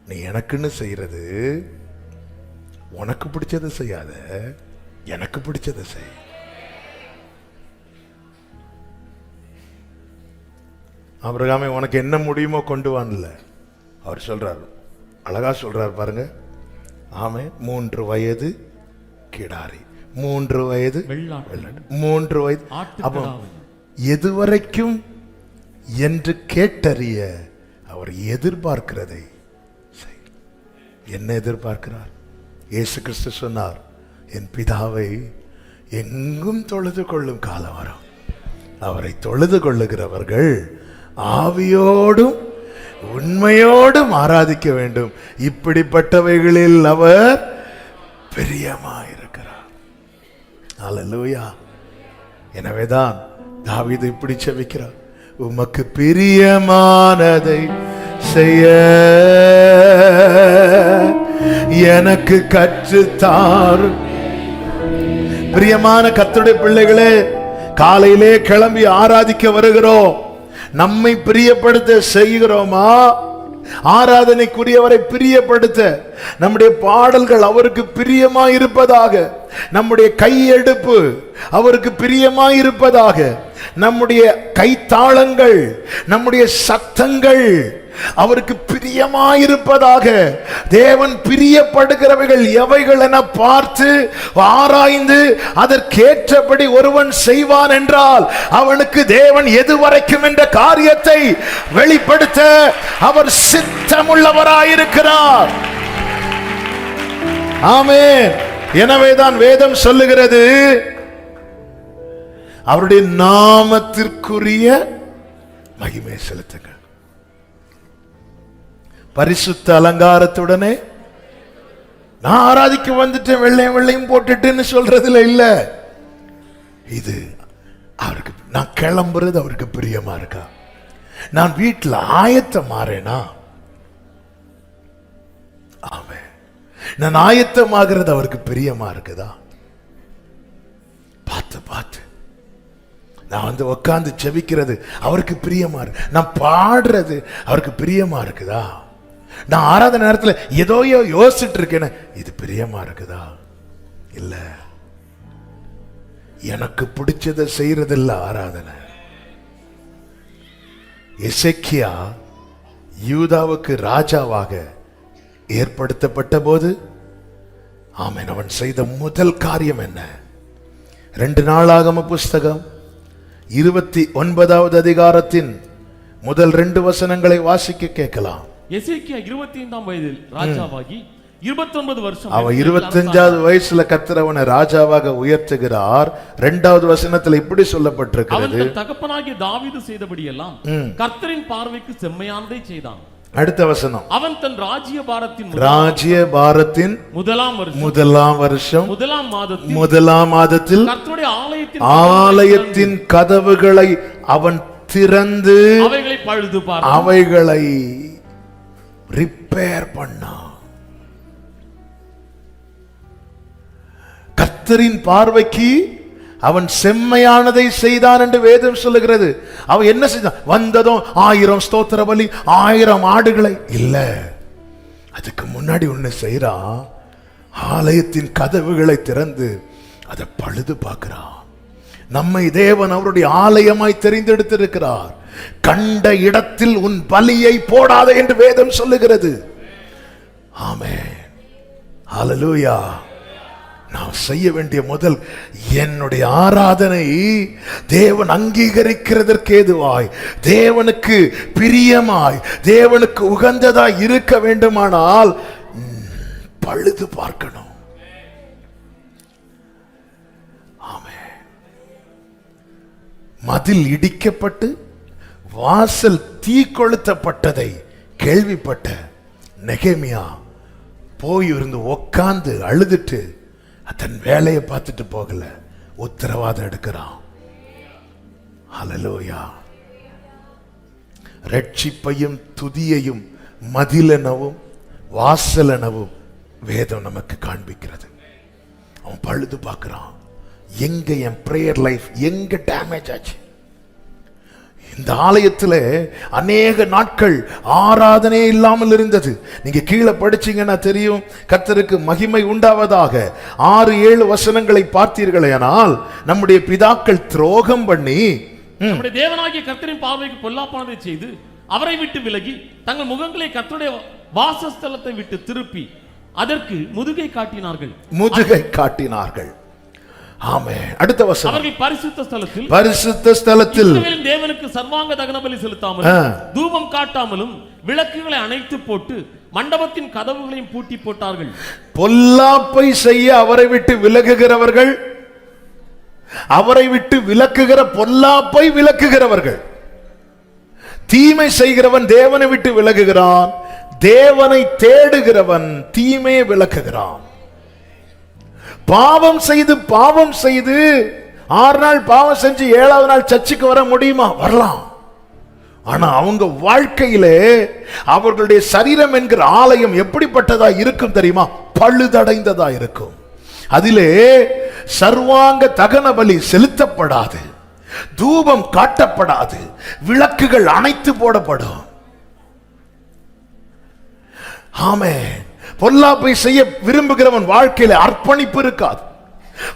நீ எனக்குன்னு செய்யறது, உனக்கு பிடிச்சதை செய்யாத, எனக்கு பிடிச்சதை செய். ஆபிரகாமே உனக்கு என்ன முடியுமோ கொண்டு வான்ல அவர் சொல்றாரு. அழகா சொல்றாரு பாருங்க. ஆமே 3 வயது கிடாரி, 3 வயது வெள்ளாடு, 3 வயது. அப்போ எதுவரைக்கும் என்று கேட்டறிய அவர் எதிர்பார்க்கிறதை என்ன எதிர்பார்க்கிறார்? இயேசு கிறிஸ்து சொன்னார், என் பிதாவை எங்கும் தொழுது கொள்ளும் காலம் வரும், அவரை தொழுது கொள்ளுகிறவர்கள் ஆவியோடும் உண்மையோடும் ஆராதிக்க வேண்டும், இப்படிப்பட்டவைகளில் அவர் பிரியமாயிருக்கிறார். அல்லேலூயா. எனவேதான் தாவீது இப்படி செபிக்கிறார், உமக்கு பிரியமானதை செய்ய எனக்கு கற்றுத்தார். பிரியமான கர்த்தருடைய பிள்ளைகளே, காலையிலே கிளம்பி ஆராதிக்க வருகிறோம். நம்மை பிரியப்படுத்த செய்கிறோமா? ஆராதனைக்குரியவரை பிரியப்படுத்த நம்முடைய பாடல்கள் அவருக்கு பிரியமாயிருப்பதாக, நம்முடைய கையெடுப்பு அவருக்கு பிரியமாயிருப்பதாக, நம்முடைய கைத்தாளங்கள், நம்முடைய சத்தங்கள் அவருக்கு பிரியமாயிருப்பதாக. தேவன் பிரியப்படுகிறவைகள் எவைகள் என பார்த்து ஆராய்ந்து அதற்கேற்றபடி ஒருவன் செய்வான் என்றால் அவனுக்கு தேவன் எதுவரைக்கும் என்ற காரியத்தை வெளிப்படுத்த அவர் சித்தமுள்ளவராயிருக்கிறார். ஆமென். எனவேதான் வேதம் சொல்லுகிறது, அவருடைய நாமத்திற்குரிய மகிமை செலுத்துங்கள். பரிசுத்த அலங்காரத்துடனே நான் ஆராதிக்க வந்துட்டேன் வெள்ளையும் வெள்ளையும் போட்டுட்டுன்னு சொல்றதுல இல்ல. இது அவருக்கு, நான் கிளம்புறது அவருக்கு பிரியமா இருக்கா? நான் வீட்டில் ஆயத்தம் மாறேனா? ஆமென். நான் ஆயத்தமாகிறது அவருக்கு பிரியமா இருக்குதா? பார்த்து பார்த்து நான் உட்கார்ந்து செபிக்கிறது அவருக்கு பிரியமா இருக்கு, நான் பாடுறது அவருக்கு பிரியமா இருக்குதா? நான் ஆராதனை நேரத்துல ஏதோ யோசிச்சுட்டு இருக்கேன்னு, இது பிரியமா இருக்குதா? இல்ல, எனக்கு பிடிச்சதை செய்யறதில்ல ஆராதனை. எசேக்கியா யூதாவுக்கு ராஜாவாக ஏற்படுத்தப்பட்ட போது ஆமென், அவன் செய்த முதல் காரியம் என்ன? 2 நாளாகம புஸ்தகம் 29வது அதிகாரத்தின் முதல் 2 வசனங்களை வாசிக்க கேட்கலாம். எசேக்கியா 25ஆம் வயதில் ராஜாவாகி 29 வருஷம் அவன் 25வது வயசுல கர்த்தர் அவனை ராஜாவாக உயர்த்துகிறார். 2வது வசனத்துல இப்படி சொல்லப்பட்டிருக்கிறது, அவன் தகப்பனாகிய தாவீது செய்தபடியெல்லாம் கர்த்தரின் பார்வைக்கு செம்மையானதை செய்தான். அடுத்த வசனம், அவன் தன் ராஜ்ய பாரத்தின் முதலாம் வருஷம் முதலாம் மாதத்தில் கர்த்தருடைய ஆலயத்தின் கதவுகளை அவன் திறந்து அவைகளை பழுது பார்த்து அவைகளை ரிப்பேர் பண்ணான். கர்த்தரின் பார்வைக்கு அவன் செம்மையானதை செய்தான் என்று வேதம் சொல்லுகிறது. அவன் என்ன செய்தான்? வந்ததும் 1000 ஸ்தோத்திர பலி, 1000 ஆடுகளை இல்ல, அதுக்கு முன்னாடி ஒண்ணு செய்யறான். ஆலயத்தின் கதவுகளை திறந்து அதை பழுது பார்க்கிறான். நம்மை தேவன் அவருடைய ஆலயமாய் தெரிந்தெடுத்திருக்கிறார். கண்ட இடத்தில் உன் பலியை போடாதே என்று வேதம் சொல்லுகிறது. ஆமென், ஹல்லேலூயா. நான் செய்ய வேண்டிய முதல், என்னுடைய ஆராதனை தேவன் அங்கீகரிக்கிறதற்கு ஏதுவாய், தேவனுக்கு பிரியமாய், தேவனுக்கு உகந்ததாய் இருக்க வேண்டுமானால் பழுது பார்க்கணும். ஆமென். மதில் இடிக்கப்பட்டு வாசல் தீ கொளுத்தப்பட்டதை கேள்விப்பட்ட நெகேமியா போய் இருந்து உட்கார்ந்து அழுதுட்டு தன் வேலையை பார்த்துட்டு போகல, உத்தரவாதம் எடுக்கிறான். ஹல்லேலூயா. ரட்சிப்பையும் துதியையும் மதிலெனவும் வாசலெனவும் வேதம் நமக்கு காண்பிக்கிறது. அவன் பழுது பார்க்கிறான். எங்க என் பிரேயர் லைஃப் எங்க டேமேஜ் ஆச்சு? இந்த ஆலயத்தில் அநேக நாட்கள் ஆராதனை இல்லாமல் இருந்தது. நீங்க கீழே படிச்சீங்கன்னா தெரியும். கர்த்தருக்கு மகிமை உண்டாவதாக 6-7 வசனங்களை பார்த்தீர்களேயானால், நம்முடைய பிதாக்கள் துரோகம் பண்ணி நம்முடைய தேவனாகிய கர்த்தரின் பார்வைக்கு பொல்லாப்பானதை செய்து அவரை விட்டு விலகி தங்கள் முகங்களை கர்த்தருடைய வாசஸ்தலத்தை விட்டு திருப்பி அதற்கு முதுகை காட்டினார்கள். ஆமென். அடுத்த வசனம், அவர்கள் பரிசுத்த ஸ்தலத்தில் தேவனுக்கு சர்வாங்க தகன பலி செலுத்தாமல் தூபம் காட்டாமலும் விளக்குகளை அணைத்து போட்டு மண்டபத்தின் கதவுகளையும் பூட்டி போட்டார்கள். பொல்லாப்பை செய்ய அவரை விட்டு விலகுகிறவர்கள், அவரை விட்டு விலக்குகிற பொல்லாப்பை விலக்குகிறவர்கள். தீமை செய்கிறவன் தேவனை விட்டு விலகுகிறான், தேவனை தேடுகிறவன் தீமையை விலக்குகிறான். பாவம் செய்து 6 நாள் பாவம் செஞ்சு 7வது நாள் சர்ச்சுக்கு வர முடியுமா? வரலாம். ஆனா அவங்க வாழ்க்கையிலே அவர்களுடைய சரீரம் என்கிற ஆலயம் எப்படிப்பட்டதா இருக்கும் தெரியுமா? பழுதடைந்ததா இருக்கும். அதிலே சர்வாங்க தகன பலி செலுத்தப்படாது, தூபம் காட்டப்படாது, விளக்குகள் அணைத்து போடப்படும். ஆமென். பொல்லாப்பை செய்ய விரும்புகிறவன் வாழ்க்கையில அர்ப்பணிப்பு இருக்காது.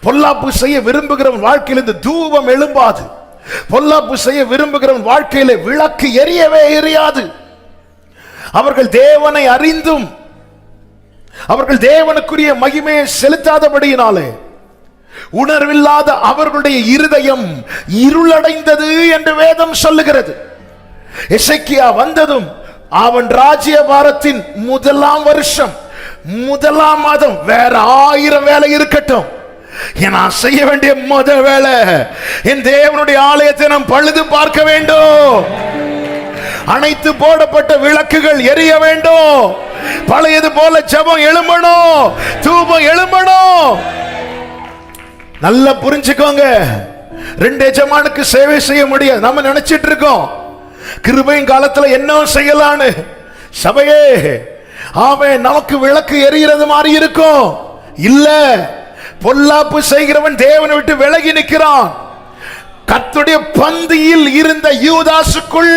பொல்லாப்பு செய்ய விரும்புகிறவன் வாழ்க்கையில் இந்த தூபம் எழும்பாது. பொல்லாப்பு செய்ய விரும்புகிறவன் வாழ்க்கையில விளக்கு எரியவே எரியாது. அவர்கள் தேவனை அறிந்தும் அவர்கள் தேவனுக்குரிய மகிமையை செலுத்தாதபடியினாலே உணர்வில்லாத அவர்களுடைய இருதயம் இருளடைந்தது என்று வேதம் சொல்லுகிறது. எசேக்கியா வந்ததும் அவன் ராஜ்யபாரத்தின் முதலாம் வருஷம் முதலாம் மாதம், வேற 1000 வேலை இருக்கட்டும், நான் செய்ய வேண்டிய முதல் வேலை என் தேவனுடைய ஆலயத்தை நாம் பழுது பார்க்க வேண்டும். அணைத்து போடப்பட்ட விளக்குகள் எரிய வேண்டும். பழையது போல ஜெபம் எழும்பணும், தூபம் எழும்பணும். நல்லா புரிஞ்சுக்கோங்க. 2 எஜமானுக்கு சேவை செய்ய முடியாது. நம்ம நினைச்சிட்டு இருக்கோம் கிருபையின் காலத்துல என்ன செய்யலான்னு. சபையே, ஆமென், நமக்கு விளக்கு எரிகிறது மாதிரி இருக்கும். இல்ல, பொல்லாப்பு செய்கிறவன் தேவனை விட்டு விலகி நிற்கிறான். கர்த்தருடைய பந்தியில் இருந்த யூதாசுக்குள்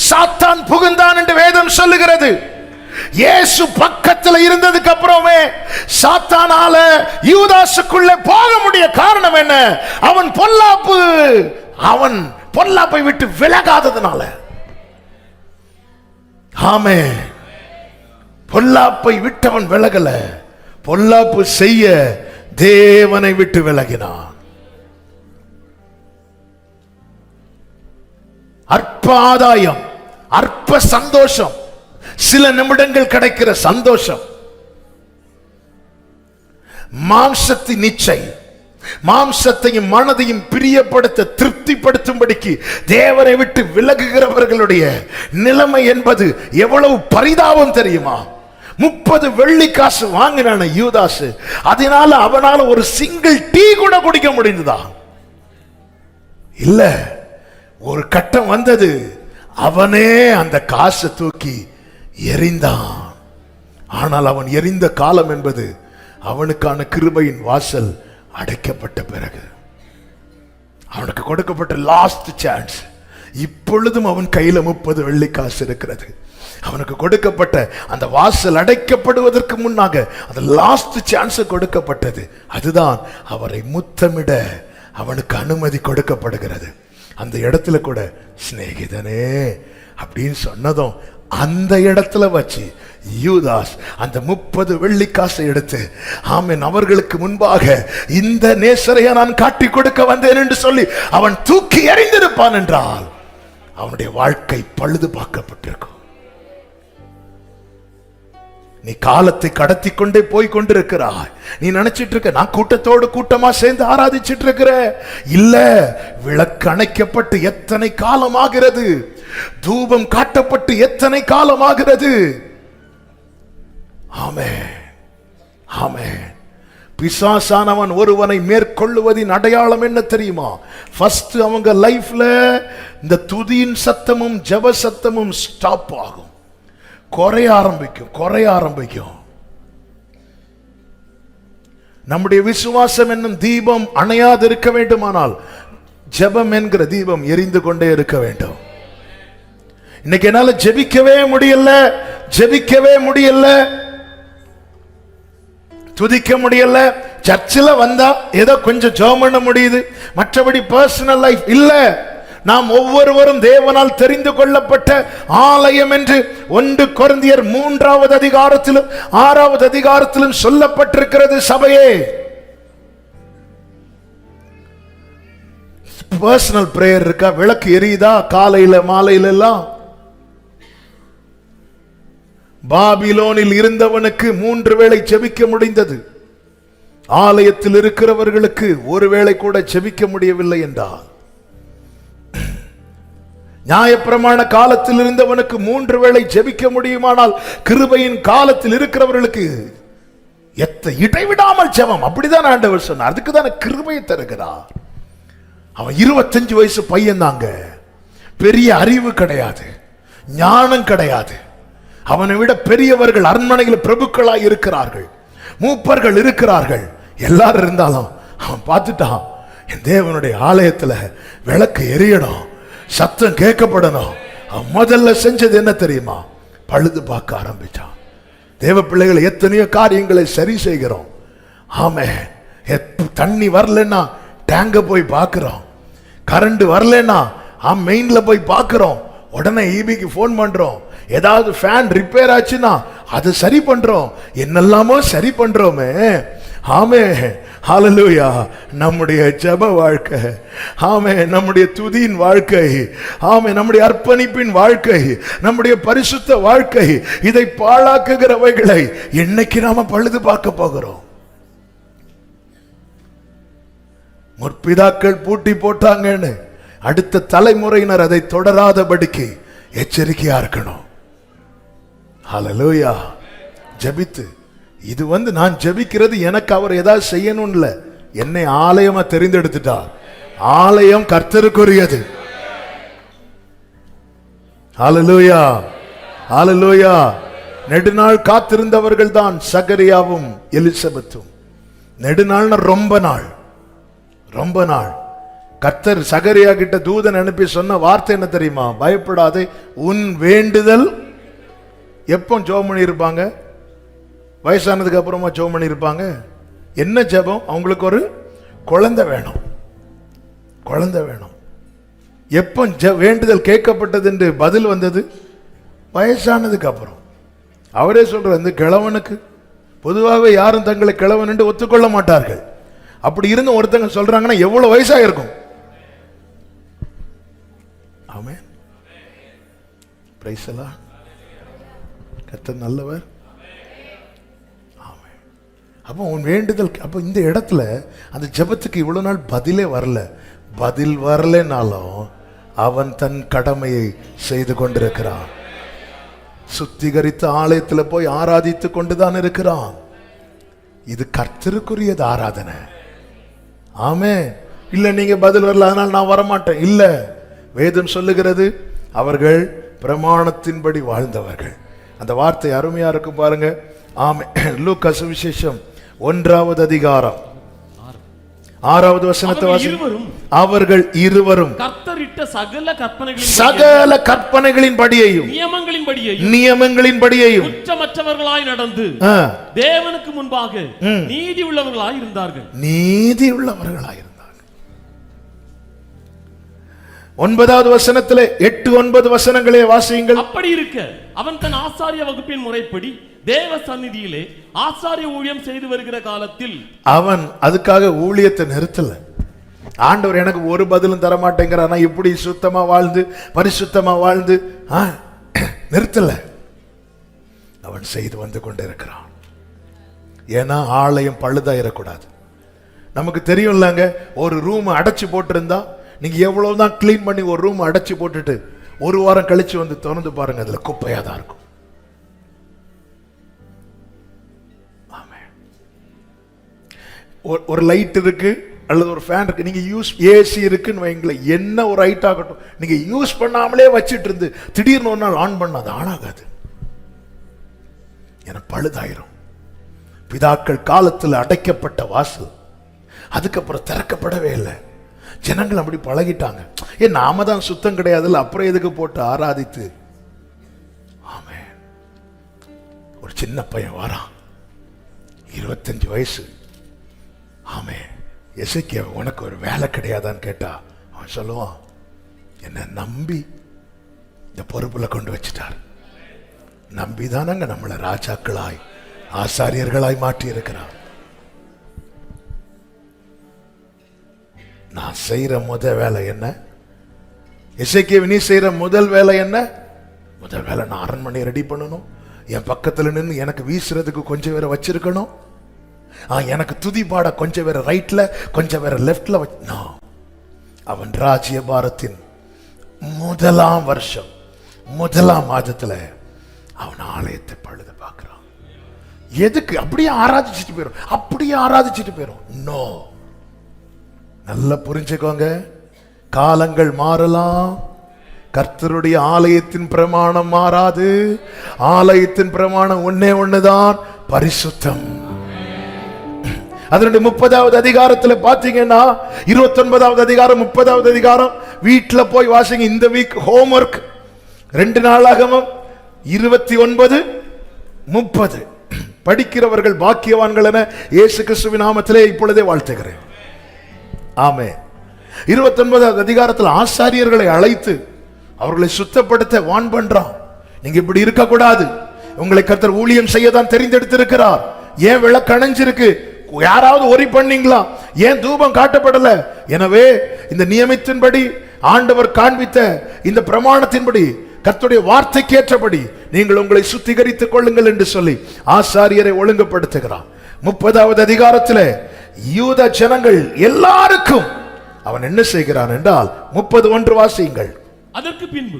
சாத்தான் புகுந்தான் என்று வேதம் சொல்லுகிறது. இயேசு பக்கத்துல இருந்ததுக்கு அப்புறமே சாத்தானால யூதாசுக்குள்ளே போக முடிய காரணம் என்ன? அவன் பொல்லாப்பை விட்டு விலகாததுனால. ஆமே, பொல்லாப்பை விட்டவன் விலகல, பொல்லாப்பு செய்ய தேவனை விட்டு விலகினான். அற்ப ஆதாயம், அற்ப சந்தோஷம், சில நிமிடங்கள் கிடைக்கிற சந்தோஷம், மாம்சத்தின் இச்சை, மாம்சத்தையும் மனதையும் பிரியப்படுத்த திருப்திப்படுத்தும்படிக்கு தேவனை விட்டு விலகுகிறவர்களுடைய நிலைமை என்பது எவ்வளவு பரிதாபம் தெரியுமா? 30 வெள்ளி காசு வாங்கினான யூதாசு, அதனால அவனால ஒரு சிங்கிள் டீ கூட குடிக்க முடிந்ததா? இல்ல. ஒரு கட்டம் வந்தது, அவனே அந்த காசை தூக்கி எறிந்தான். ஆனால் அவன் எறிந்த காலம் என்பது அவனுக்கான கிருபையின் வாசல் அடைக்கப்பட்ட பிறகு அவனுக்கு கொடுக்கப்பட்ட லாஸ்ட் சான்ஸ். இப்பொழுதும் அவன் கையில 30 வெள்ளி காசு இருக்கிறது. அவனுக்கு கொடுக்கப்பட்ட அந்த வாசல் அடைக்கப்படுவதற்கு முன்னாக அந்த லாஸ்ட் சான்ஸ் கொடுக்கப்பட்டது. அதுதான் அவரை முத்தமிட அவனுக்கு அனுமதி கொடுக்கப்படுகிறது. அந்த இடத்துல கூட சிநேகிதனே அப்படின்னு சொன்னதும் அந்த இடத்துல வச்சு யூதாஸ் அந்த 30 வெள்ளி காசை எடுத்து, ஆமென், அவர்களுக்கு முன்பாக இந்த நேசரையா நான் காட்டி கொடுக்க வந்தேன் என்று சொல்லி அவன் தூக்கி எறிந்திருப்பான் என்றால் அவனுடைய வாழ்க்கை பழுது பார்க்கப்பட்டிருக்கும். நீ காலத்தை கடத்தி கொண்டே போய் கொண்டிருக்கிறாய். நீ நினைச்சிட்டு இருக்க நான் கூட்டத்தோடு கூட்டமா சேர்ந்து ஆராதிச்சிட்டு இருக்கிற. இல்ல, விளக்கு அணைக்கப்பட்டு எத்தனை காலம் ஆகிறது, தூபம் காட்டப்பட்டு எத்தனை காலம் ஆகிறது. ஆமென், ஆமென். பிசாசானவன் ஒருவனை மேற்கொள்ளுவதின் அடையாளம் என்ன தெரியுமா? ஃபர்ஸ்ட் அவங்க லைஃப்ல இந்த துதியின் சத்தமும் ஜெப சத்தமும் ஸ்டாப் ஆகும், குறைய ஆரம்பிக்கும். நம்முடைய விசுவாசம் என்னும் தீபம் அணையாது இருக்க வேண்டுமானால் ஜெபம் என்கிற தீபம் எரிந்து கொண்டே இருக்க வேண்டும். இன்னைக்கு என்னால ஜெபிக்கவே முடியல, துதிக்க முடியல. சர்ச்சில் வந்தா ஏதோ கொஞ்சம் ஜெபம் பண்ண முடியுது, மற்றபடி பர்சனல் லைஃப் இல்ல. நாம் ஒவ்வொருவரும் தேவனால் தெரிந்து கொள்ளப்பட்ட ஆலயம் என்று 1 கொரிந்தியர் 3வது அதிகாரத்திலும் 6வது அதிகாரத்திலும் சொல்லப்பட்டிருக்கிறது. சபையே, பர்சனல் பிரேயர் இருக்கா? விளக்கு எரியுதா காலையில மாலையில எல்லாம்? பாபிலோனில் இருந்தவனுக்கு 3 வேளை ஜெபிக்க முடிந்தது. ஆலயத்தில் இருக்கிறவர்களுக்கு ஒரு வேளை கூட ஜெபிக்க முடியவில்லை என்றால், நியாயப்பிரமாண காலத்தில் இருந்தவனுக்கு 3 வேளை ஜெபிக்க முடியுமானால் கிருபையின் காலத்தில் இருக்கிறவர்களுக்கு இடைவிடாமல் ஜெபம். அப்படிதான் ஆண்டவர் சொன்னார். அதுக்கு தானே கிருபையை தருகிறார். அவன் 25 வயசு பையன் தாங்க, பெரிய அறிவு கிடையாது, ஞானம் கிடையாது. அவனை விட பெரியவர்கள் அரண்மனையில் பிரபுக்களாய் இருக்கிறார்கள், மூப்பர்கள் இருக்கிறார்கள். எல்லாரும் இருந்தாலும் அவன் பார்த்துட்டான், என் தேவனுடைய ஆலயத்துல விளக்கு எரியணும், சத்தம் கேட்கப்படணும். அவன் முதல்ல செஞ்சது என்ன தெரியுமா? பழுது பார்க்க ஆரம்பிச்சான். தேவ பிள்ளைகளை எத்தனையோ காரியங்களை சரி செய்கிறோம். ஆமே, தண்ணி வரலன்னா டேங்க போய் பார்க்கிறோம், கரண்ட் வரலன்னா மெயின்ல போய் பார்க்கிறோம், உடனே ஈபிக்கு போன் பண்றோம். ஏதாவது ஃபேன் ரிப்பேர் ஆச்சுன்னா அதை சரி பண்றோம், என்னெல்லாமோ சரி பண்றோமே. ஆமே, ஹல்லேலூயா. நம்முடைய ஜெப வாழ்க்கை, ஆமே, நம்முடைய துதியின் வாழ்க்கை, ஆமே, நம்முடைய அர்ப்பணிப்பின் வாழ்க்கை, நம்முடைய பரிசுத்த வாழ்க்கை, இதை பாழாக்குகிறவைகளை என்னைக்கு நாம பழுது பார்க்க போகிறோம்? முற்பிதாக்கள் பூட்டி போட்டாங்கன்னு அடுத்த தலைமுறையினர் அதை தொடராதபடிக்கு எச்சரிக்கையா இருக்கணும். ஹல்லேலூயா. ஜெபித்து, இது நான் ஜெபிக்கிறது எனக்கு அவர் ஏதாவது செய்யணும் இல்ல, என்னை ஆலயமா தெரிந்தெடுத்துட்டார். ஆலயம் கர்த்தருக்குரியது. ஹல்லேலூயா, ஹல்லேலூயா. நெடுநாள் காத்திருந்தவர்கள் தான் சகரியாவும் எலிசபெத்தும். நெடுநாள்னா ரொம்ப நாள், ரொம்ப நாள். கர்த்தர் சகரியா கிட்ட தூதன் அனுப்பி சொன்ன வார்த்தை என்ன தெரியுமா? பயப்படாதே, உன் வேண்டுதல் எப்போ ஜெபம் பண்ணி இருப்பாங்க? வயசானதுக்கு அப்புறமா ஜெபம் பண்ணி இருப்பாங்க. என்ன ஜெபம்? அவங்களுக்கு ஒரு குழந்தை வேணும், குழந்தை வேணும். எப்போ வேண்டுதல் கேட்கப்பட்டது என்று பதில் வந்தது? வயசானதுக்கு அப்புறம். அவரே சொல்றார், இந்த கிழவனுக்கு பொதுவாகவே யாரும் தங்களை கிழவன் என்று ஒத்துக்கொள்ள மாட்டார்கள். அப்படி இருந்து ஒருத்தங்க சொல்றாங்கன்னா எவ்வளவு வயசாக இருக்கும்? ஆமென். பிரைஸ் எல்லாம். கர்த்தர் நல்லவர். ஆமென். அப்போ உன் வேண்டுதல், அப்போ இந்த இடத்துல அந்த ஜெபத்துக்கு இவ்வளவு நாள் பதிலே வரல. பதில் வரலனாலும் அவன் தன் கடமையை செய்து கொண்டிருக்கிறான். சுத்திகரித்த ஆலயத்தில் போய் ஆராதித்து கொண்டுதான் இருக்கிறான். இது கர்த்தருக்குரியது ஆராதனை. ஆமென். இல்ல நீங்க பதில் வரல அதனால நான் வரமாட்டேன், இல்ல. வேதம் சொல்லுகிறது அவர்கள் பிரமாணத்தின்படி வாழ்ந்தவர்கள். அந்த வார்த்தை அருமையா இருக்கும் பாருங்க. ஆமென். லூக்கா சுவிசேஷம் 1வது அதிகாரம் 6வது வசனத்தை வாசிங்க. அவர்கள் இருவரும் கர்த்தரிட்ட சகல கற்பனைகளின்படியையும் நியமங்களின்படியையும் குற்றமற்றவர்களாய் நடந்து தேவனுக்கு முன்பாக நீதி உள்ளவர்களாய் இருந்தார்கள். நீதி உள்ளவர்களாய் இருந்தார்கள். 9வது வசனத்திலே 8-9 வசனங்களே வாசியுங்கள். அப்படி இருக்க அவன் தன் ஆசாரிய வகுப்பின் முறைப்படி தேவ சந்நிதியிலே ஆசாரிய ஊழியம் செய்து வருகிற காலத்தில் அவன் அதுக்காக ஊழியத்தை நிறுத்தல. ஆண்டவர் எனக்கு ஒரு பதிலும் தர மாட்டேங்கிறார், நான் இப்படி சுத்தமா வாழ்ந்து பரிசுத்தமா வாழ்ந்து நிறுத்தல. அவன் செய்து வந்து கொண்டிருக்கிறான். ஏன்னா ஆலயம் பழுதாயிடக்கூடாது. நமக்கு தெரியும்லங்க, ஒரு ரூம் அடைச்சு போட்டிருந்தா நீங்க எவ்வளவுதான் கிளீன் பண்ணி ஒரு ரூம் அடைச்சு போட்டுட்டு ஒரு வாரம் கழிச்சு வந்து திறந்து பாருங்க, அதுல குப்பையா தான் இருக்கும். ஒரு லைட் இருக்கு அல்லது ஒரு ஃபேன் இருக்கு, நீங்க யூஸ் ஏசி இருக்குன்னு வைங்களேன், என்ன ஒரு லைட் ஆகட்டும், நீங்க யூஸ் பண்ணாமலே வச்சிட்டு இருந்து திடீர்னு ஒரு நாள் ஆன் பண்ண அது ஆன் ஆகாது, என பழுதாயிரும். பிதாக்கள் காலத்தில் அடைக்கப்பட்ட வாசல் அதுக்கப்புறம் திறக்கப்படவே இல்லை. ஜனங்கள் அப்படி பழகிட்டாங்க. நாம தான் சுத்தம் கிடையாதுல்ல, அப்புறம் எதுக்கு போட்டு ஆராதித்து. ஆமென். ஒரு சின்ன பையன் வாரான், 25 வயசு. ஆமென். எசேக்கியா உனக்கு ஒரு வேலை கிடையாதான்னு கேட்டா அவன் சொல்லுவான், என்ன நம்பி இந்த பொறுப்புல கொண்டு வச்சுட்டார். நம்பிதானங்க நம்மளை ராஜாக்களாய் ஆசாரியர்களாய் மாற்றி இருக்கிறார். நான் செய்யற முதல் வேலை என்ன? எசேக்கியா நீ செய்யற முதல் வேலை என்ன? முதல் வேலை நான் அரண்மனையை ரெடி பண்ணணும், என் பக்கத்துல நின்று எனக்கு வீசுறதுக்கு கொஞ்சம் பேரை வச்சிருக்கணும், எனக்கு துதி பாட கொஞ்சம் பேரை ரைட்ல கொஞ்சம் பேரை லெப்ட்ல வச்சோம். அவன் ராஜ்ய பாரத்தின் முதலாம் வருஷம் 1ஆம் மாதத்துல அவன் ஆலயத்தை பழுது பார்க்கிறான். எதுக்கு? அப்படியே ஆராதிச்சுட்டு போயிடும், அப்படியே ஆராதிச்சுட்டு போயிடும். நோ, நல்லா புரிஞ்சுக்கோங்க, காலங்கள் மாறலாம், கர்த்தருடைய ஆலயத்தின் பிரமாணம் மாறாது. ஆலயத்தின் பிரமாணம் ஒன்னே ஒண்ணுதான், பரிசுத்தம். அதனுடைய 30வது அதிகாரத்துல பாத்தீங்கன்னா 29வது அதிகாரம் 30வது அதிகாரம் வீட்டுல போய் வாசிங்க. இந்த வீக் ஹோம்வொர்க் 2 நாளாகமம் 29-30 படிக்கிறவர்கள் பாக்கியவான்கள் என இயேசு கிறிஸ்துவின் நாமத்திலே இப்பொழுதே வாழ்த்துகிறேன். ஆமென். 29வது அதிகாரத்தில் ஆசாரியர்களை அழைத்து அவர்களை சுத்தப்படுத்த வான் பண்றான். நீங்க இப்படி இருக்க கூடாது, உங்களை கர்த்தர் ஊழியம் செய்ய தான் தெரிந்தெடுத்திருக்கிறார். ஏன் விளக்கு அணைஞ்சிருக்கு? யாராவது ஒரி பண்ணீங்களா? ஏன் தூபம் காட்டப்படல? எனவே இந்த நியமத்தின்படி ஆண்டவர் காண்பித்த இந்த பிரமாணத்தின்படி கர்த்தருடைய வார்த்தைக்கேற்றபடி நீங்கள் உங்களை சுத்திகரித்துக் கொள்ளுங்கள் என்று சொல்லி ஆசாரியரை ஒழுங்குபடுத்துகிறான். 30வது அதிகாரத்தில் யூத ஜனங்கள் எல்லாருக்கும் அவன் என்ன செய்கிறான் என்றால் 31 வாசியுங்கள். அதற்கு பின்பு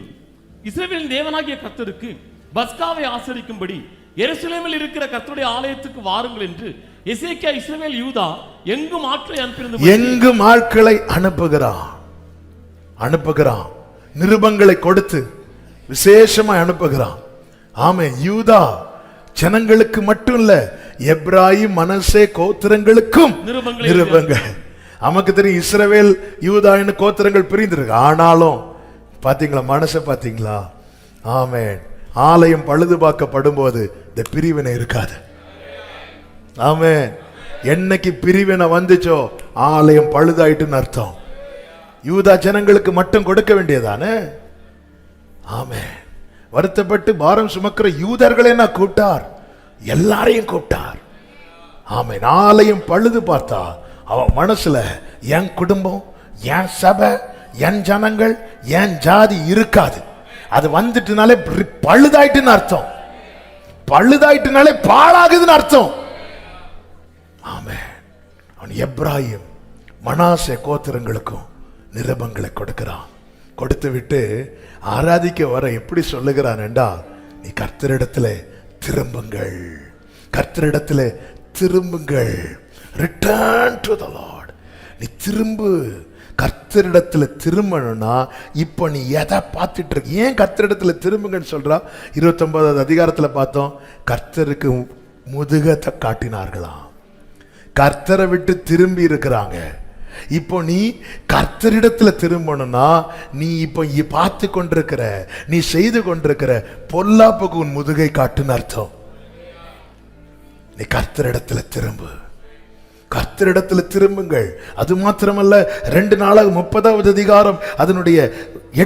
இஸ்ரவேலின் தேவனாகிய கர்த்தருக்கு பஸ்காவை ஆசரிக்கும்படி எருசலேமில் இருக்கிற கர்த்தருடைய ஆலயத்துக்கு வாருங்கள் என்று எசேக்கியா இஸ்ரவேல் யூதா எங்கும் ஆட்களை அனுப்பியிருந்தது. எங்கும் ஆட்களை அனுப்புகிறான், நிருபங்களை கொடுத்து விசேஷமா அனுப்புகிறான். ஆமே, யூதா ஜனங்களுக்கு மட்டும் இல்ல, எப்ராயிம் மனசே கோத்திரங்களுக்கும் நிருபங்கள். நமக்கு தெரியும் இஸ்ரவேல் யூதா கோத்திரங்கள் பிரிந்திருக்கு, ஆனாலும் பாத்தீங்களா மனசை பாத்தீங்களா? ஆமென். ஆலயம் பழுது பார்க்கப்படும் போது இந்த பிரிவினை இருக்காது. ஆமென். என்னைக்கு பிரிவினை வந்துச்சோ ஆலயம் பழுதாயிட்டுன்னு அர்த்தம். யூதா ஜனங்களுக்கு மட்டும் கொடுக்க வேண்டியதானே. ஆமென். வருத்தப்பட்டு பாரம் சுமக்கிற யூதர்களை நான் கூப்பிட்டார், எல்லாரையும் கூப்பிட்டார். ஆமென். ஆலயம் பழுது பார்த்தா அவன் மனசுல என் குடும்பம், என் சபை, என் ஜனங்கள், என் ஜாதி இருக்காது. அது வந்துட்டுனாலே பழுதாயிட்டுன்னு அர்த்தம். பழுதாயிட்டுனாலே பாழாகுதுன்னு அர்த்தம். ஆமென். அவன் எப்ராயிம் மனாசே கோத்திரங்களுக்கும் நிருபங்களை கொடுக்கிறான். கொடுத்து விட்டு ஆராதிக்க வர எப்படி சொல்லுகிறான் என்றால், நீ கர்த்தரிடத்தில் திரும்புங்கள், கர்த்தரிடத்தில் திரும்புங்கள். Return to the Lord. நீ திரும்பு. கர்த்தரிடத்தில் திரும்பணும்னா இப்போ நீ எதை பார்த்துட்டு இருக்க? ஏன் கர்த்தரிடத்தில் திரும்புங்கன்னு சொல்றா? 29வது அதிகாரத்தில் பார்த்தோம், கர்த்தருக்கு முதுகத்தை காட்டினார்களாம். கர்த்தரை விட்டு திரும்பி இருக்கிறாங்க. இப்போ நீ கர்த்தரிடத்துல திரும்பணும்னா நீ இப்போ பார்த்து கொண்டிருக்கிற, நீ செய்து கொண்டிருக்கிற பொல்லாப்புக்கு உன் முதுகை காட்டுன்னு அர்த்தம். நீ கர்த்தரிடத்துல திரும்பு, கர்த்தரிடத்துல திரும்புங்கள். அது மாத்திரமல்ல, 2 நாளாக 30வது அதிகாரம் அதனுடைய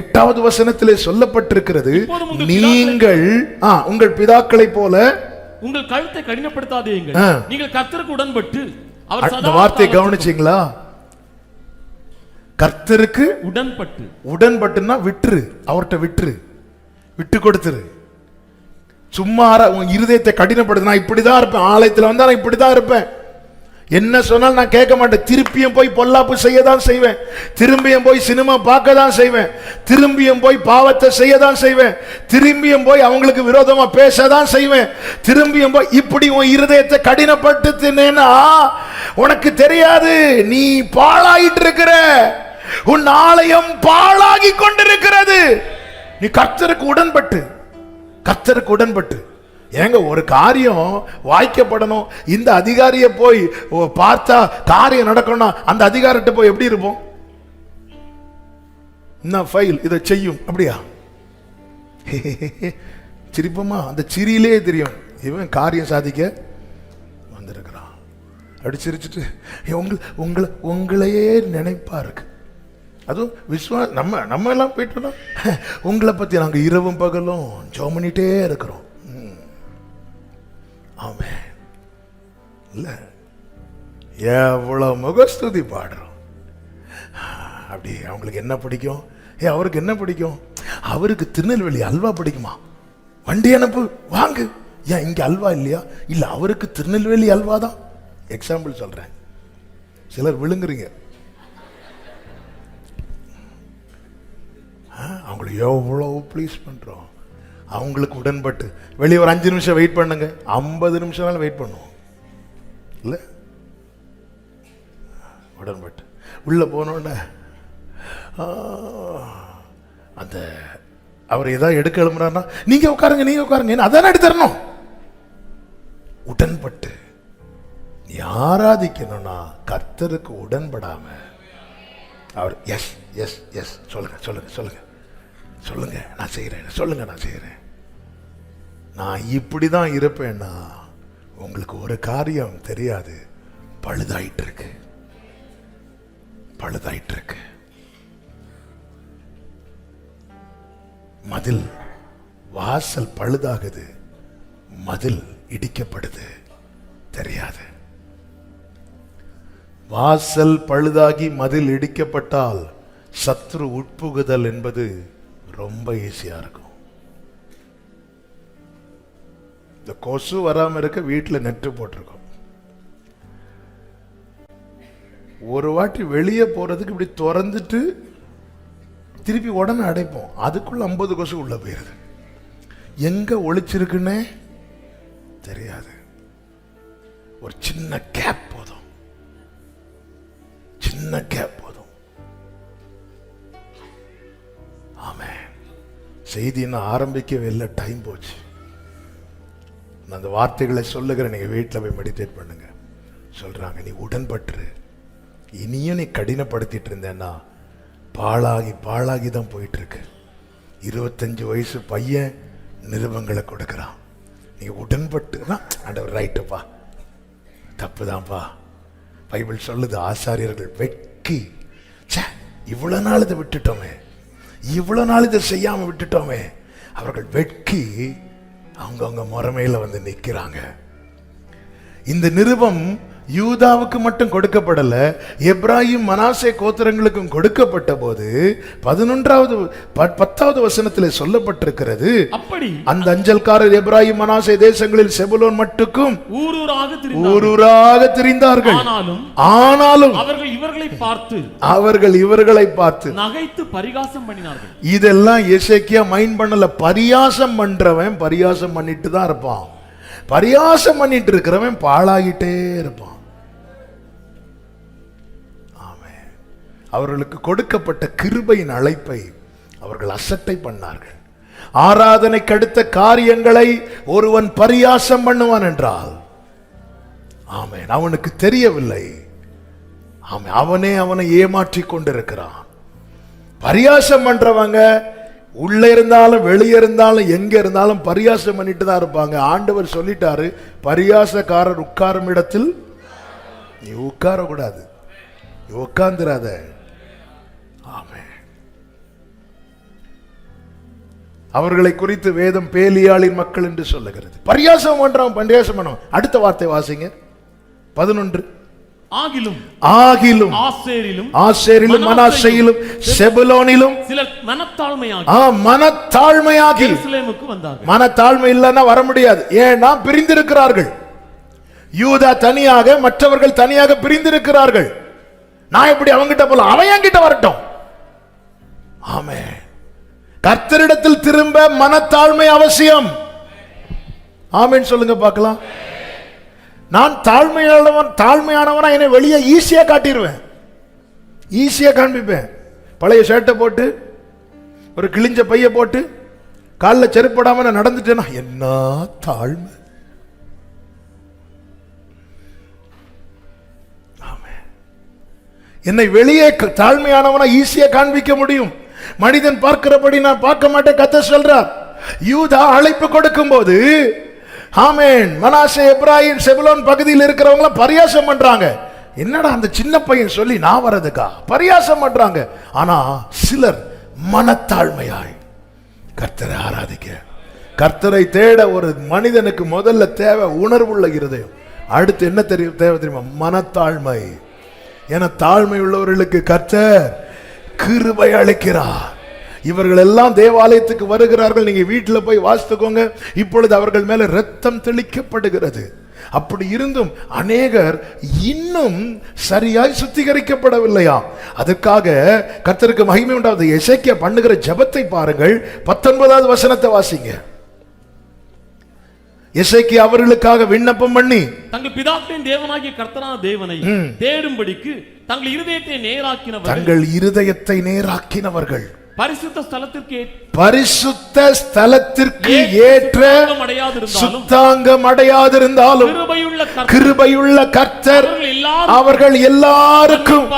8வது வசனத்திலே சொல்லப்பட்டிருக்கிறது, நீங்கள் உங்கள் பிதாக்களை போல உங்கள் கழுத்தை கடினப்படுத்தாதீர்கள், நீங்கள் கர்த்தருக்கு உடன்பட்டு. அந்த வார்த்தையை கவனிச்சீங்களா? கர்த்தருக்கு உடன்பட்டு. உடன்பட்டுன்னா விட்டுரு, அவர்கிட்ட விட்டுரு, விட்டு கொடுத்துரு. சும்மா உன் இருதயத்தை கடினப்படுத்து. நான் இப்படிதான் இருப்பேன், ஆலயத்தில் வந்தா நான் இப்படிதான் இருப்பேன், என்ன சொன்னாலும் நான் கேட்க மாட்டேன். திருப்பியும் போய் பொல்லாப்பு செய்ய தான் செய்வேன், திரும்பியும் போய் சினிமா பார்க்க தான் செய்வேன், திரும்பியும் போய் பாவத்தை செய்ய தான் செய்வேன், திரும்பியும் போய் அவங்களுக்கு விரோதமா பேச தான் செய்வேன், திரும்பியும் போய் இப்படி உன் இருதயத்தை கடினப்படுத்தினேன்னா உனக்கு தெரியாது, நீ பாழாயிட்டு இருக்கிற, உன் ஆலயம் பாழாகி கொண்டிருக்கிறது. நீ கர்த்தருக்கு உடன்பட்டு, கர்த்தருக்கு உடன்பட்டு. ஏங்க ஒரு காரியம் வாய்க்கப்படணும், இந்த அதிகாரியை போய் பார்த்தா காரியம் நடக்கணும்னா அந்த அதிகாரிட்ட போய் எப்படி இருப்போம்? என்ன ஃபைல் இதை செய்யும் அப்படியா? சிரிப்போமா? அந்த சிரியிலே தெரியும் இவன் காரியம் சாதிக்க வந்திருக்கிறான். அப்படி சிரிச்சுட்டு உங்களையே நினைப்பா இருக்கு. அதுவும் நம்ம எல்லாம் போயிட்டோம்னா உங்களை பத்தி நாங்க இரவும் பகலும் ஜெபம் பண்ணிட்டே இருக்கிறோம். ஆமென். இல்ல எவ்வளவு முகஸ்துதி பாடுறோம். அப்படி அவங்களுக்கு என்ன பிடிக்கும்? அவருக்கு என்ன பிடிக்கும்? அவருக்கு திருநெல்வேலி அல்வா பிடிக்குமா? வண்டி அனுப்பு, வாங்கு. ஏன் இங்க அல்வா இல்லையா? இல்ல அவருக்கு திருநெல்வேலி அல்வா தான். எக்ஸாம்பிள் சொல்றேன், சிலர் விழுங்குறீங்க. அவங்களை எவ்வளவு ப்ளீஸ் பண்றோம். அவங்களுக்கு உடன்பட்டு வெளியே ஒரு 5 நிமிஷம் வெயிட் பண்ணுங்க, 50 நிமிஷம் வெயிட் பண்ணுவோம். இல்ல உடன்பட்டு உள்ள போனோட அந்த அவர் ஏதாவது எடுக்க எழும்புறாருன்னா நீங்க உட்காருங்க, நீங்க உட்காருங்க, அதான் எடுத்து தரணும். உடன்பட்டு நீ ஆராதிக்கணும்னா கர்த்தருக்கு உடன்படாம அவர் எஸ் எஸ் எஸ் சொல்லுங்க சொல்லுங்க சொல்லுங்க சொல்லுங்க நான் செய்யறேன், சொல்லுங்க நான் செய்யறேன், நான் இப்படிதான் இருப்பேன்னா உங்களுக்கு ஒரு காரியம் தெரியாது, பழுதாயிட்டு இருக்கு, பழுதாயிட்டு இருக்கு. மதில் வாசல் பழுதாகுது, மதில் இடிக்கப்படுது, தெரியாது. வாசல் பழுதாகி மதில் இடிக்கப்பட்டால் சத்ரு உட்புகுதல் என்பது ரொம்ப ஈஸியா இருக்கும். இந்த கொசு வராம இருக்க வீட்டில் நெட்டு போட்டிருக்கோம். ஒரு வாட்டி வெளியே போறதுக்கு இப்படி திறந்துட்டு திருப்பி உடனே அடைப்போம், அதுக்குள்ள 50 கொசு உள்ள போயிருது. எங்க ஒளிச்சிருக்குன்னே தெரியாது. ஒரு சின்ன கேப் போதும், சின்ன கேப் போதும். ஆமென். செய்தி இன்னும் ஆரம்பிக்கவே இல்லை, டைம் போச்சு. அந்த வார்த்தைகளை சொல்லுகிற நீங்க வீட்டில் போய் மெடிடேட் பண்ணுங்க. சொல்றாங்க, நீ உடன்பட்டு இனியும் நீ கடினப்படுத்திட்டு இருந்தேன்னா பாழாகி பாழாகி தான் போயிட்டு இருக்கு. 25 வயசு பையன் நிருபங்களை கொடுக்கிறான். நீங்க உடன்பட்டு ஆண்டவர் ரைட்டுப்பா, தப்புதான்ப்பா. பைபிள் சொல்லுது, ஆசாரியர்கள் வெட்கி, இவ்வளவு நாள் இதை விட்டுட்டோமே, இவ்வளவு நாள் இதை செய்யாம விட்டுட்டோமே, அவர்கள் வெட்கி அவங்க முறைமையில வந்து நிற்கிறாங்க. இந்த நிருபம் யூதாவுக்கு மட்டும் கொடுக்கப்படல, எப்ராஹிம் மனாசே கோத்திரங்களுக்கும் கொடுக்கப்பட்ட போது 10வது வசனத்திலே சொல்லப்பட்டிருக்கிறது, அப்படி அந்த அஞ்சல்காரர் எப்ராஹிம் மனாசே தேசங்களில் செபுலோன் மட்டுக்கும் ஊரூராக திரிந்தார்கள். ஆனாலும் அவர்கள் இவர்களை பார்த்து நகைத்து பரிகாசம் பண்ணினார்கள். இதெல்லாம் எசேக்கியா மைண்ட் பண்ணல. பரியாசம் பண்றவன் பரியாசம் பண்ணிட்டு தான் இருப்பான். பரியாசம் பண்ணிட்டு இருக்கிறவன் பாழாகிட்டே இருப்பான். அவர்களுக்கு கொடுக்கப்பட்ட கிருபையின் அழைப்பை அவர்கள் அசட்டை பண்ணார்கள். ஆராதனைக்கு அடுத்த காரியங்களை ஒருவன் பரியாசம் பண்ணுவான் என்றால் ஆமென், அவனுக்கு தெரியவில்லை. அவனை ஏமாற்றி கொண்டிருக்கிறான். பரியாசம் பண்றவங்க உள்ள இருந்தாலும் வெளியே இருந்தாலும் எங்க இருந்தாலும் பரியாசம் பண்ணிட்டு தான் இருப்பாங்க. ஆண்டவர் சொல்லிட்டாரு, பரியாசக்காரர் உட்காரும் இடத்தில் நீ உட்கார கூடாது, உட்கார்ந்துராத. அவர்களை குறித்து வேதம் பேலியாளின் மக்கள் என்று சொல்லுகிறது. பரியாசம் பண்றவன் பரியாசம் பண்ணுவான். அடுத்த வார்த்தை வாசிங்க, 11. ஆகிலும் ஆசேரிலும் மனாசேயிலும் செபுலோனிலும் சிலர் மனத்தாழ்மையாகி எருசலேமுக்கு வந்தார்கள். மனத்தாழ்மை இல்லைன்னா வர முடியாது. ஏன்னா பிரிந்திருக்கிறார்கள். யூதா தனியாக, மற்றவர்கள் தனியாக பிரிந்திருக்கிறார்கள். நான் எப்படி அவங்கிட்ட போல, அவன் என்கிட்ட வரட்டும். ஆமென். கர்த்தரிடத்தில் திரும்ப மனத்தாழ்மை அவசியம். ஆமென் சொல்லுங்க பார்க்கலாம். நான் தாழ்மையானவனா என்னை வெளியே ஈஸியா காட்டிடுவேன், ஈஸியா காண்பிப்பேன். பழைய ஷர்ட்டை போட்டு ஒரு கிழிஞ்ச பைய போட்டு காலில் செருப்படாம நான் நடந்துட்டேன்னா என்ன தாழ்மை. என்னை வெளியே தாழ்மையானவனா ஈஸியா காண்பிக்க முடியும். மனிதன் பார்க்கிறபடி நான் பார்க்க மாட்டேன். கர்த்தர் சொல்றார், யூதா அழைப்பு கொடுக்கும் போது ஆமென், மனாசே எப்ராஹிம் செபுலோன் பகுதியில் இருக்கிறவங்க பரியாசம் பண்றாங்க. என்னடா அந்த சின்ன பையன் சொல்லி நான் வரதுக்கா பரியாசம் பண்றாங்க. ஆனா சிலர் மனத்தாழ்மையாய் கர்த்தரை ஆராதிக்க, கர்த்தரை தேட ஒரு மனிதனுக்கு முதல்ல தேவை உணர்வுள்ள இருதயம். அடுத்து என்ன தேவை தெரியுமா? மனத்தாழ்மை. என தாழ்மை உள்ளவர்களுக்கு கர்த்தர் கிருபை அளிக்கிறார். இவர்கள் எல்லாம் தேவாலயத்துக்கு வருகிறார்கள். நீங்க வீட்டில் போய் வாசித்துக்கோங்க. இப்பொழுது அவர்கள் மேல ரத்தம் தெளிக்கப்படுகிறது. அப்படி இருந்தும் அநேகர் இன்னும் சரியாய் சுத்திகரிக்கப்படவில்லையா. அதுக்காக கர்த்தருக்கு மகிமை உண்டாவது. எசேக்கியா பண்ணுகிற ஜெபத்தை பாருங்கள். 19வது வசனத்தை வாசிங்க. எசேக்கியா அவர்களுக்காக விண்ணப்பம் பண்ணி தங்கள் பிதாக்களின் தேவனாகிய கர்த்தரான தேவனை தேடும்படிக்கு தங்கள் இருதயத்தை நேராக்கினவர்கள் பரிசுத்த ஸ்தலத்திற்கு ஏற்ற சுத்தாங்கம் அடையாதிருந்தாலும் கிருபையுள்ள கர்த்தர் அவர்கள் எல்லாருக்கும்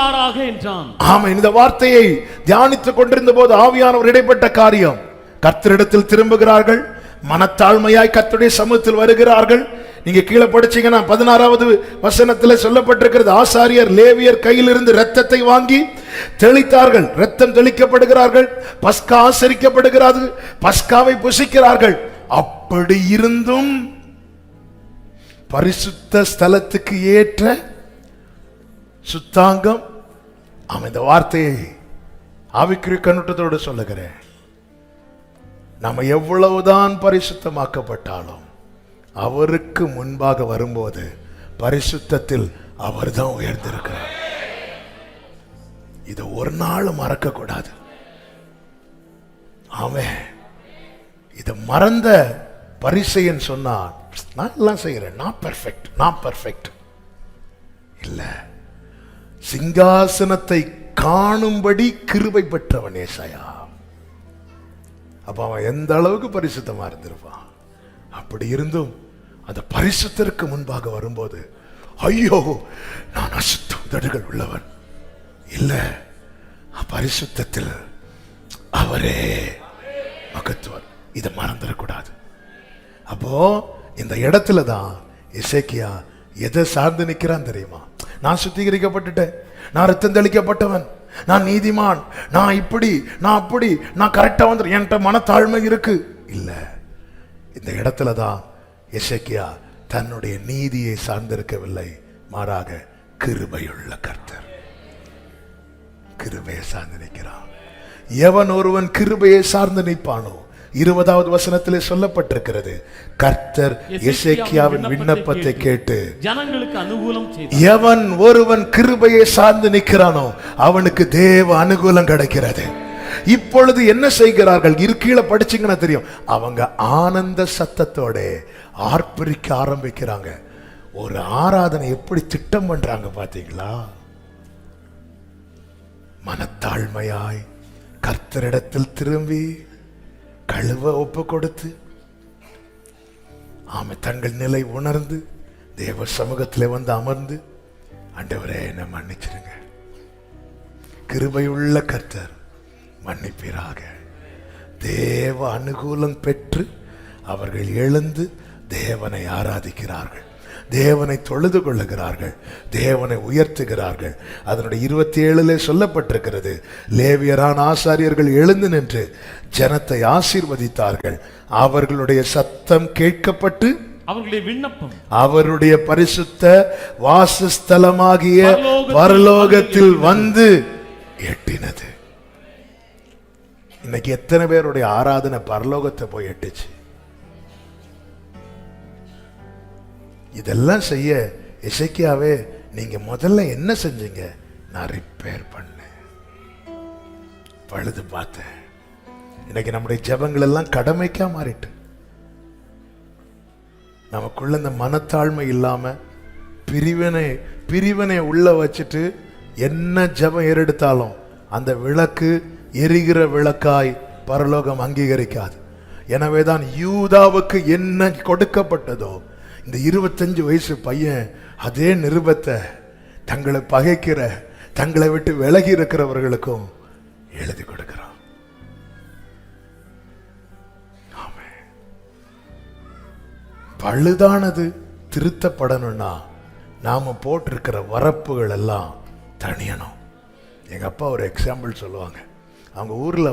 என்றான். ஆமா, இந்த வார்த்தையை தியானித்துக் கொண்டிருந்த போது ஆவியானவர் இடைப்பட்ட காரியம். கர்த்தரிடத்தில் திரும்புகிறார்கள், மனத்தாழ்மையாய் கர்த்தருடைய சமூகத்தில் வருகிறார்கள். நீங்க கீழே படிச்சீங்கன்னா 16வது வசனத்தில் சொல்லப்பட்டிருக்கிறது, ஆசாரியர் லேவியர் கையிலிருந்து இரத்தத்தை வாங்கி தெளித்தார்கள். இரத்தம் தெளிக்கப்படுகிறார்கள், பஸ்கா ஆசரிக்கப்படுகிறது, பஸ்காவை புசிக்கிறார்கள். அப்படி இருந்தும் பரிசுத்த ஸ்தலத்துக்கு ஏற்ற சுத்தாங்கம். இந்த வார்த்தையை ஆவிக்குரிய கண்ணோட்டத்தோடு சொல்லுகிறேன். நம்ம எவ்வளவுதான் பரிசுத்தமாக்கப்பட்டாலும் அவருக்கு முன்பாக வரும்போது பரிசுத்தத்தில் அவர் தான் உயர்ந்திருக்கிறார். இதை ஒரு நாள் மறக்க கூடாது. ஆமென். இதை மறந்த பரிசேயன் சொன்னான், நான் எல்லாம் செய்கிறேன், நான் பெர்ஃபெக்ட் இல்ல. சிங்காசனத்தை காணும்படி கிருபை பெற்றவன் ஏசாயா. அப்ப அவன் எந்த அளவுக்கு பரிசுத்தமா இருந்திருப்பான். அப்படி இருந்தும் அந்த பரிசுத்தருக்கு முன்பாக வரும்போது, ஐயோ நான் அசுத்த உதடுகள் உள்ளவன் இல்ல, பரிசுத்தத்தில் அவரே மகத்துவம். இதை மறந்துடக்கூடாது. அப்போ இந்த இடத்துல தான் எசேக்கியா எதை சார்ந்து நிற்கிறான் தெரியுமா? நான் சுத்திகரிக்கப்பட்டுட்டேன், நான் ரத்தம் தெளிக்கப்பட்டவன், நான் நீதிமான், நான் இப்படி, நான் அப்படி, நான் கரெக்டா வந்துடும், என்கிட்ட மனத்தாழ்மை இருக்கு. இல்ல, இந்த இடத்துல தான் எசேக்கியா தன்னுடைய நீதியை சார்ந்திருக்கவில்லை, மாறாக கிருபையுள்ள கர்த்தர், கிருபையை சார்ந்து நிற்கிறான். எவன் ஒருவன் கிருபையை சார்ந்து நிற்பானோ, 20வது வசனத்திலே சொல்லப்பட்டிருக்கிறது, கர்த்தர் எசேக்கியாவின் விண்ணப்பத்தை கேட்டு ஜனங்களுக்கு அனுகூலம் செய்தார். எவன் ஒருவன் கிருபையை சார்ந்து நிற்கிறானோ அவனுக்கு தேவ அனுகூலம் கிடைக்கிறது. இப்பொழுது என்ன செய்கிறார்கள்? கீழே படிச்சீங்கன்னா தெரியும், அவங்க ஆனந்த சத்தத்தோட ஆர்ப்பரிக்க ஆரம்பிக்கிறாங்க. ஒரு ஆராதனை எப்படி திட்டம் பண்றாங்க பாத்தீங்களா? மனத்தாழ்மையாய் கர்த்தரிடத்தில் திரும்பி கழுவ ஒப்பு கொடுத்து, தங்கள் நிலை உணர்ந்து தேவ சமூகத்தில் வந்து அமர்ந்து, ஆண்டவரே என்னை மன்னிச்சிருங்க, கிருபையுள்ள கர்த்தர் மன்னிப்பீராக. தேவ அனுகூலம் பெற்று அவர்கள் எழுந்து தேவனை ஆராதிக்கிறார்கள், தேவனை தொழுது கொள்ளுகிறார்கள், தேவனை உயர்த்துகிறார்கள். அதனுடைய 27 சொல்லப்பட்டிருக்கிறது, லேவியரான ஆசாரியர்கள் எழுந்து நின்று ஜனத்தை ஆசீர்வதித்தார்கள். அவர்களுடைய சத்தம் கேட்கப்பட்டு அவர்களுடைய விண்ணப்பம் அவருடைய பரிசுத்த வாசஸ்தலமாகிய பரலோகத்தில் வந்து எட்டினது. இன்னைக்கு எத்தனை பேருடைய ஆராதனை பரலோகத்தை போய் எட்டுச்சு? இதெல்லாம் செய்ய எசேக்கியாவே நீங்க முதல்ல என்ன செஞ்சீங்க? நான் ரிப்பேர் பண்ணேன், பழுது பார்த்தேன். இன்னைக்கு நம்முடைய ஜெபங்கள் எல்லாம் கடமைக்கா மாறிட்டு, நமக்குள்ள இந்த மனத்தாழ்மை இல்லாம பிரிவினை உள்ள வச்சுட்டு என்ன ஜெபம் ஏறெடுத்தாலும் அந்த விளக்கு எரிகிற விளக்காய் பரலோகம் அங்கீகரிக்காது. எனவேதான் யூதாவுக்கு என்ன கொடுக்கப்பட்டதோ, இந்த 25 வயசு பையன் அதே நிருபத்தை தங்களை பகைக்கிற, தங்களை விட்டு விலகி இருக்கிறவர்களுக்கும் எழுதி கொடுக்கிறான். பழுதானது திருத்தப்படணும்னா நாம போட்டிருக்கிற வரப்புகள் எல்லாம் தணியணும். எங்க அப்பா ஒரு எக்ஸாம்பிள் சொல்லுவாங்க. அவங்க ஊர்ல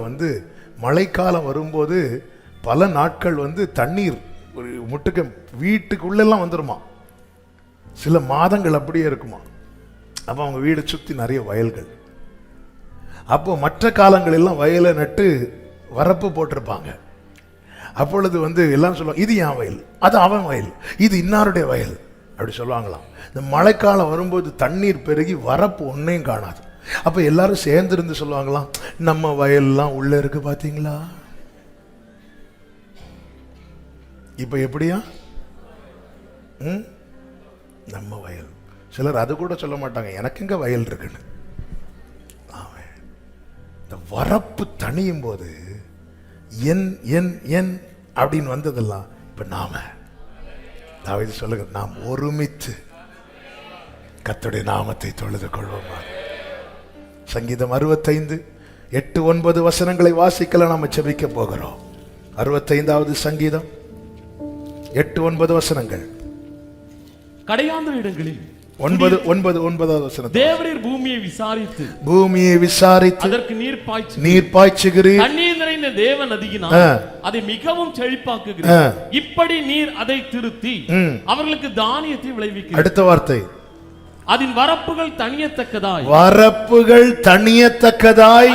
மழைக்காலம் வரும்போது பல நாட்கள் தண்ணீர் ஒரு முட்டுக்கு வீட்டுக்குள்ளெல்லாம் வந்துருமா, சில மாதங்கள் அப்படியே இருக்குமா. அப்போ அவங்க வீடு சுற்றி நிறைய வயல்கள். அப்போ மற்ற காலங்கள் எல்லாம் வயலை நட்டு வரப்பு போட்டிருப்பாங்க. அப்பொழுது எல்லாம் சொல்லுவாங்க, இது என் வயல், அது அவன் வயல், இது இன்னாருடைய வயல், அப்படி சொல்லுவாங்களாம். இந்த மழைக்காலம் வரும்போது தண்ணீர் பெருகி வரப்பு ஒன்னையும் காணாது. அப்ப எல்லாரும் சேர்ந்திருந்து சொல்லுவாங்களாம், நம்ம வயல்லாம் உள்ள இருக்கு பாத்தீங்களா, இப்ப எப்படியா நம்ம வயல். சிலர் அது கூட சொல்ல மாட்டாங்க, எனக்கு எங்க வயல் இருக்குன்னு. இந்த வரப்பு தணியும் போது என் என் என் அப்படின்னு வந்ததெல்லாம் இப்ப நாம தாவீது சொல்லுங்க, நாம் ஒருமித்து கர்த்தருடைய நாமத்தை தொழுது கொள்வோமா. சங்கீதம் 65 8 9 வசனங்களை வாசிக்கல நாம ஜெபிக்க போகிறோம். 65வது சங்கீதம் 8 9 வசனங்கள். கடையாந்திர இடங்களில் 9வது வசனம். தேவரீர் பூமியை விசாரித்து அதற்கு நீர் பாய்ச்சுகிறீர், தண்ணீர் நிறைந்த தேவ நதியினால் அதை மிகவும் செழிப்பாக்குகிறீர். இப்படி நீர் அதை திருத்தி அவர்களுக்கு தானியத்தை விளைவிக்கிறீர். அடுத்த வார்த்தை, அதன் வரப்புகள் தணியத்தக்கதாய்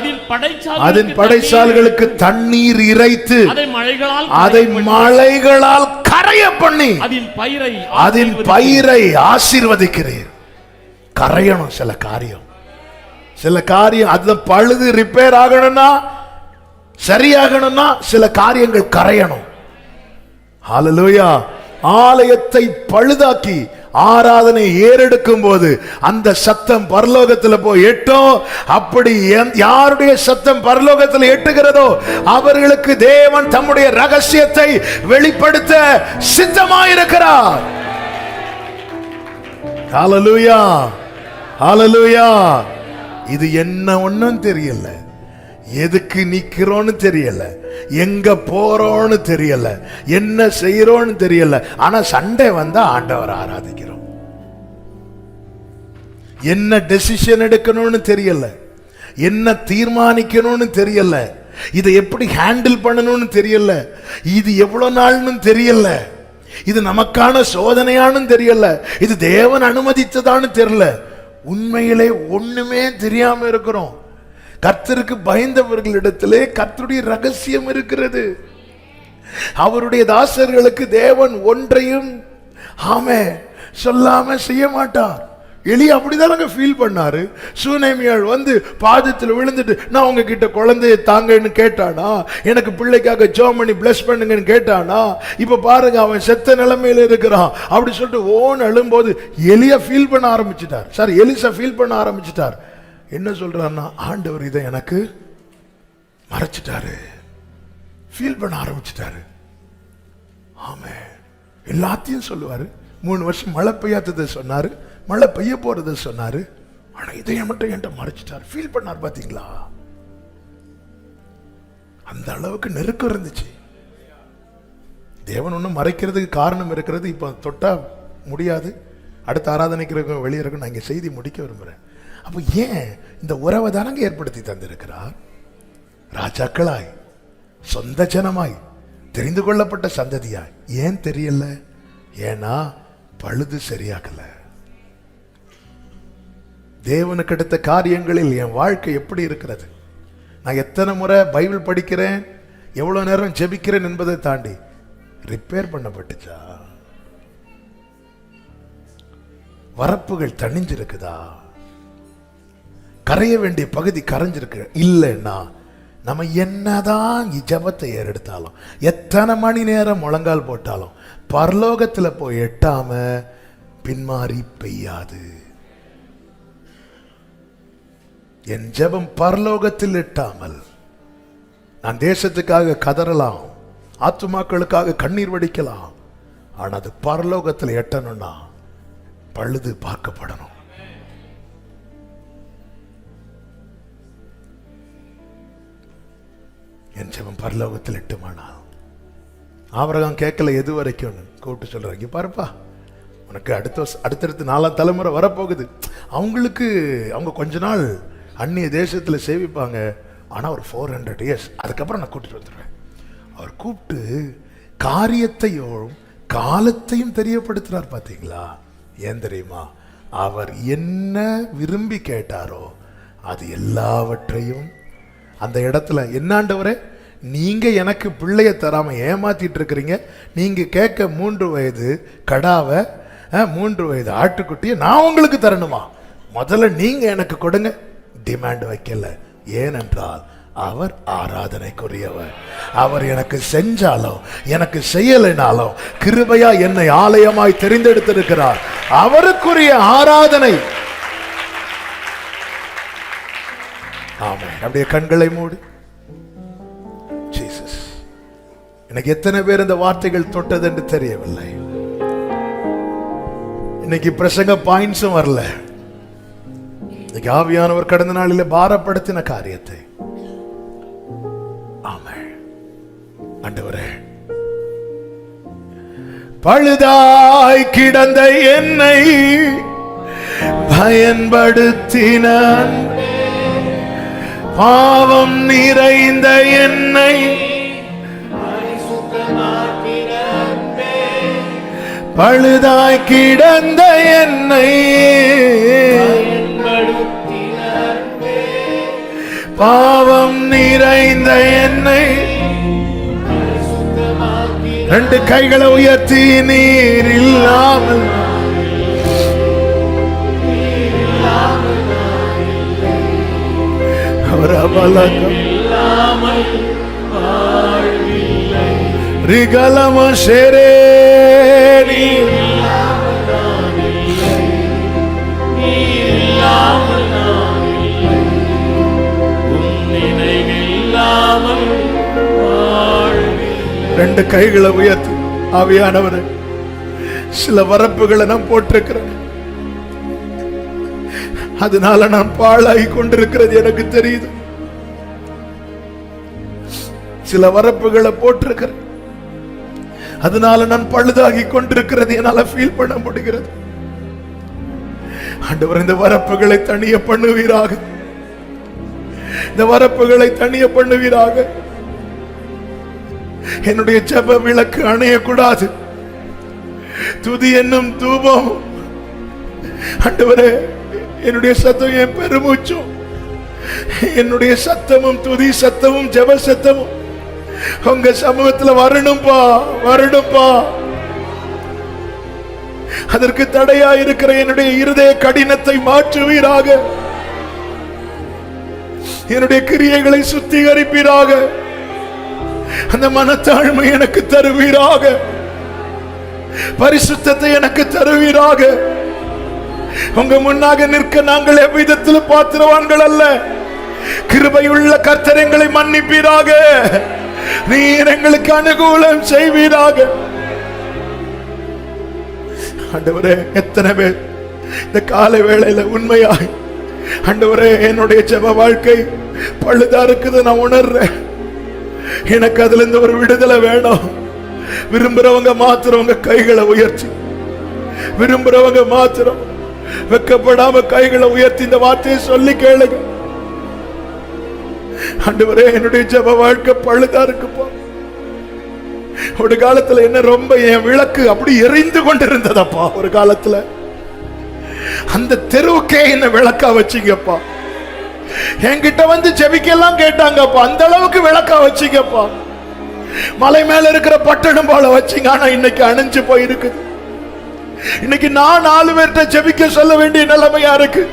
அதன் படைச்சால்களுக்கு தண்ணீர் இறைத்து அதை மழைகளால் கரைய பண்ணி அதன் பயிரை ஆசீர்வதிக்கிறீர். கரையணும் சில காரியம் அது பழுது ரிப்பேர் ஆகணும்னா, சரியாகணும்னா சில காரியங்கள் கரையணும். ஹல்லேலூயா. ஆலயத்தை பழுதாக்கி ஆராதனை ஏறெடுக்கும் போது அந்த சத்தம் பரலோகத்தில் போய் எட்டும். அப்படி யாருடைய சத்தம் பரலோகத்தில் எட்டுகிறதோ அவர்களுக்கு தேவன் தம்முடைய ரகசியத்தை வெளிப்படுத்த சித்தமாயிருக்கிறார். ஹல்லேலூயா, ஹல்லேலூயா. இது என்ன ஒண்ணும் தெரியல, எதுக்கு நிக்கிறோன்னு தெரியல, எங்க போறோம்னு தெரியல, என்ன செய்யறோம்னு தெரியல. ஆனா சண்டே வந்தா ஆண்டவர் ஆராதிக்கிறோம். என்ன டெசிஷன் எடுக்கணும்னு தெரியல, என்ன தீர்மானிக்கணும்னு தெரியல, இதை எப்படி ஹேண்டில் பண்ணணும்னு தெரியல, இது எவ்வளவு நாள்னு தெரியல, இது நமக்கான சோதனையானு தெரியல, இது தேவன் அனுமதித்ததான்னு தெரியல. உண்மையிலே ஒண்ணுமே தெரியாம இருக்கிறோம். கர்த்தருக்கு பயந்தவர்களிடத்திலே கர்த்தருடைய ரகசியம் இருக்கிறது. அவருடைய தாசர்களுக்கு தேவன் ஒன்றையும் ஆமே சொல்லாம செய்ய மாட்டார். எலியா அப்படிதான் ஃபீல் பண்ணாரு. சூனேமியாள் வந்து பாதத்தில் விழுந்துட்டு, நான் உங்ககிட்ட குழந்தைய தாங்கன்னு கேட்டானா, எனக்கு பிள்ளைக்காக ஜெபம் பண்ணி பிளஸ் பண்ணுங்கன்னு கேட்டானா, இப்ப பாருங்க அவன் செத்த நிலைமையில இருக்கிறான் அப்படி சொல்லிட்டு ஓன் அழும்போது எலியா ஃபீல் பண்ண ஆரம்பிச்சிட்டார். சார் எலிசா ஃபீல் பண்ண ஆரம்பிச்சிட்டார். என்ன சொல்றான்னா, ஆண்டவர் இதை எனக்கு மறைச்சிட்டாரு, ஃபீல் பண்ண ஆரம்பிச்சிட்டாரு. ஆமே, எல்லாத்தையும் சொல்லுவாரு. 3 வருஷம் மழை பெய்யாததை சொன்னாரு, மழை பெய்ய போறதை சொன்னாரு. ஆனா இதை மட்டும் என்கிட்ட மறைச்சிட்டாரு. ஃபீல் பண்ணார். பாத்தீங்களா, அந்த அளவுக்கு நெருக்கம் இருந்துச்சு. தேவன் ஒன்றும் மறைக்கிறதுக்கு காரணம் இருக்கிறது. இப்ப தொட்டா முடியாது, அடுத்த ஆராதனைக்கு வெளியே இருக்கும். நான் இங்க செய்தி முடிக்க விரும்புறேன். அப்ப ஏன் இந்த உறவை தானங்க ஏற்படுத்தி தந்திருக்கிறார். ராஜாக்களாய், சொந்த ஜனமாய், தெரிந்து கொள்ளப்பட்ட சந்ததியாய். ஏன் தெரியல? ஏன்னா பழுது சரியாகல. தேவனுக்கு அடுத்த காரியங்களில் என் வாழ்க்கை எப்படி இருக்கிறது, நான் எத்தனை முறை பைபிள் படிக்கிறேன், எவ்வளவு நேரம் ஜெபிக்கிறேன் என்பதை தாண்டி ரிப்பேர் பண்ணப்பட்டுச்சா? வரப்புகள் தணிஞ்சிருக்குதா? கரைய வேண்டிய பகுதி கரைஞ்சிருக்கு இல்லைன்னா நம்ம என்னதான் ஜெபத்தை ஏறெடுத்தாலும், எத்தனை மணி நேரம் முழங்கால் போட்டாலும் பரலோகத்தில் போய் எட்டாம பின்மாறி பெய்யாது. என் ஜெபம் பரலோகத்தில் எட்டாமல், நான் தேசத்துக்காக கதறலாம், ஆத்துமாக்களுக்காக கண்ணீர் வடிக்கலாம், ஆனா அது பரலோகத்தில் எட்டணும்னா பழுது பார்க்கப்படணும். என் ஜெபம் பரலோகத்தில் எட்டுமானா. ஆபிரகாம் கேட்கல எது வரைக்கும் கூப்பிட்டு சொல்றாங்க, பாருப்பா உனக்கு அடுத்தடுத்து 4ஆம் தலைமுறை வரப்போகுது. அவங்களுக்கு அவங்க கொஞ்ச நாள் அந்நிய தேசத்தில் சேவிப்பாங்க, ஆனால் ஒரு 400 years அதுக்கப்புறம் நான் கூட்டிட்டு வந்துடுவேன். அவர் கூப்பிட்டு காரியத்தையும் காலத்தையும் தெரியப்படுத்துறார். பார்த்தீங்களா? ஏன் தெரியுமா? அவர் என்ன விரும்பி கேட்டாரோ அது எல்லாவற்றையும் அந்த இடத்துல, என்னாண்டவரே நீங்க எனக்கு பிள்ளைய தராம ஏமாத்திட்டு இருக்கிறீங்க, நீங்க கேட்க 3 வயது கடாவை 3 வயது ஆட்டுக்குட்டியை நான் உங்களுக்கு தரணுமா? முதல்ல நீங்க எனக்கு கொடுங்க. டிமாண்ட் வைக்கல. ஏனென்றால் அவர் ஆராதனைக்குரியவர். அவர் எனக்கு செஞ்சாலும் எனக்கு செய்யலைனாலும் கிருபையா என்னை ஆலயமாய் தெரிந்தெடுத்திருக்கிறார். அவருக்குரிய ஆராதனை. ஆமென். அப்படியே கண்களை மூடி. ஜீசஸ். எனக்கு எத்தனை பேர் இந்த வார்த்தைகள் தொட்டது என்று தெரியவில்லை. இன்னைக்கு பிரசங்க பாயிண்ட்ஸும் வரல. இன்னைக்கு ஆவியானவர் கடந்த நாளில் பாரப்படுத்தின காரியத்தை, ஆமென். ஆண்டவரே, பழுதாய் கிடந்த என்னை பயன்படுத்தினான், பாவம் நிறைந்த என்னை பழுதாய் கிடந்த என்னை பாவம் நிறைந்த என்னை 2 கைகளை உயர்த்தி, நீர் இல்லாமல் ரிகலம ஷேரே ரெண்டு கைகளை உயர்த்தி, ஆவியானவரே, சில வரப்புகளை நான் போட்டிருக்கிறேன், அதனால நான் பாழாகி கொண்டிருக்கிறது எனக்கு தெரியுது. சில வரப்புகளை போட்டிருக்கிறேன். அதனால நான் பழுதாகி கொண்டிருக்கிறது என்னால ஃபீல் பண்ண முடிகிறது. ஆண்டவர் இந்த வரப்புகளை தனிய பண்ணுவீராக, இந்த வரப்புகளை தனிய பண்ணுவீராக. என்னுடைய ஜெப விளக்கு அணையக்கூடாது. துதி என்னும் தூபம் ஆண்டவரே, என்னுடைய சத்தம் என் பெருமூச்சும், என்னுடைய சத்தமும் துதி சத்தமும் ஜெப சத்தமும் உங்க சமூகத்துல வரணும்பா, வரணும்பா. அதற்கு தடையா இருக்கிற என்னுடைய இருதய கடினத்தை மாற்றுவீராக, என்னுடைய கிரியைகளை சுத்திகரிப்பீராக, அந்த மனத்தாழ்மை எனக்கு தருவீராக, பரிசுத்தத்தை எனக்கு தருவீராக. உங்க முன்னாக நிற்க நாங்கள் எவ்விதத்திலும் பாத்திரவான்கள் அல்ல. கிருபையுள்ள கர்த்தர் எங்களை மன்னிப்பீராக, நீர் எங்களுக்கு அனுகூலம் செய்வீராக. ஆண்டவரே, எத்தனை பேர் இந்த காலை வேளையில உண்மையாய் ஆண்டவரே என்னுடைய ஜெப வாழ்க்கை பழுதா இருக்குது, நான் உணர்றேன், எனக்கு அதுல இருந்து ஒரு விடுதலை வேணும். விரும்புறவங்க மாத்திரம் உங்க கைகளை உயர்த்தி, விரும்புறவங்க மாத்திரம் வெக்கப்படாம கைகளை உயர்த்தி இந்த வார்த்தையை சொல்லி கேளுங்க. ஆண்டவரே, என்னுடைய ஜெப வாழ்க்கை பழுதா இருக்குப்பா. ஒரு காலத்துல என்ன ரொம்ப என் விளக்கு அப்படி எரிந்து கொண்டிருந்ததப்பா. ஒரு காலத்துல அந்த தெருவுக்கே என்ன விளக்கா வச்சீங்கப்பா. என்கிட்ட வந்து ஜெபிக்கலாம் கேட்டாங்கப்பா, அந்த அளவுக்கு விளக்கா வச்சீங்கப்பா. மலை மேல இருக்கிற பட்டணம் போல வச்சீங்க. ஆனா இன்னைக்கு அணைஞ்சு போயிருக்குது. இன்னைக்கு நான் 4 பேர்கிட்ட ஜெபிக்க சொல்ல வேண்டிய நிலைமையா இருக்கு.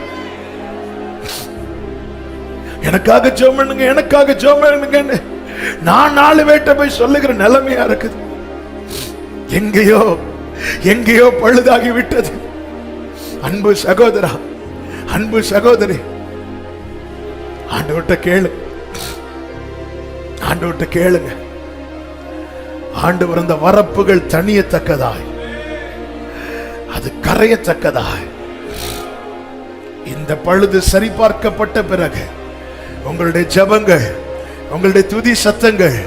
எனக்காக ஜெபம் பண்ணுங்க, எனக்காக ஜெபம் பண்ணுங்க, நான் 4 பேர்கிட்ட போய் சொல்லுகிற நிலைமையா இருக்குது. எங்கேயோ எங்கேயோ பழுதாகி விட்டது. அன்பு சகோதரா, அன்பு சகோதரி, ஆண்டவர்கிட்ட கேளு, ஆண்டவர்கிட்ட கேளுங்க. ஆண்டவர் அந்த வரப்புகள் தனியத்தக்கதாய், அது கரையத்தக்கதாய், இந்த பழுது சரிபார்க்கப்பட்ட பிறகு உங்களுடைய ஜெபங்கள், உங்களுடைய துதி சத்தங்கள்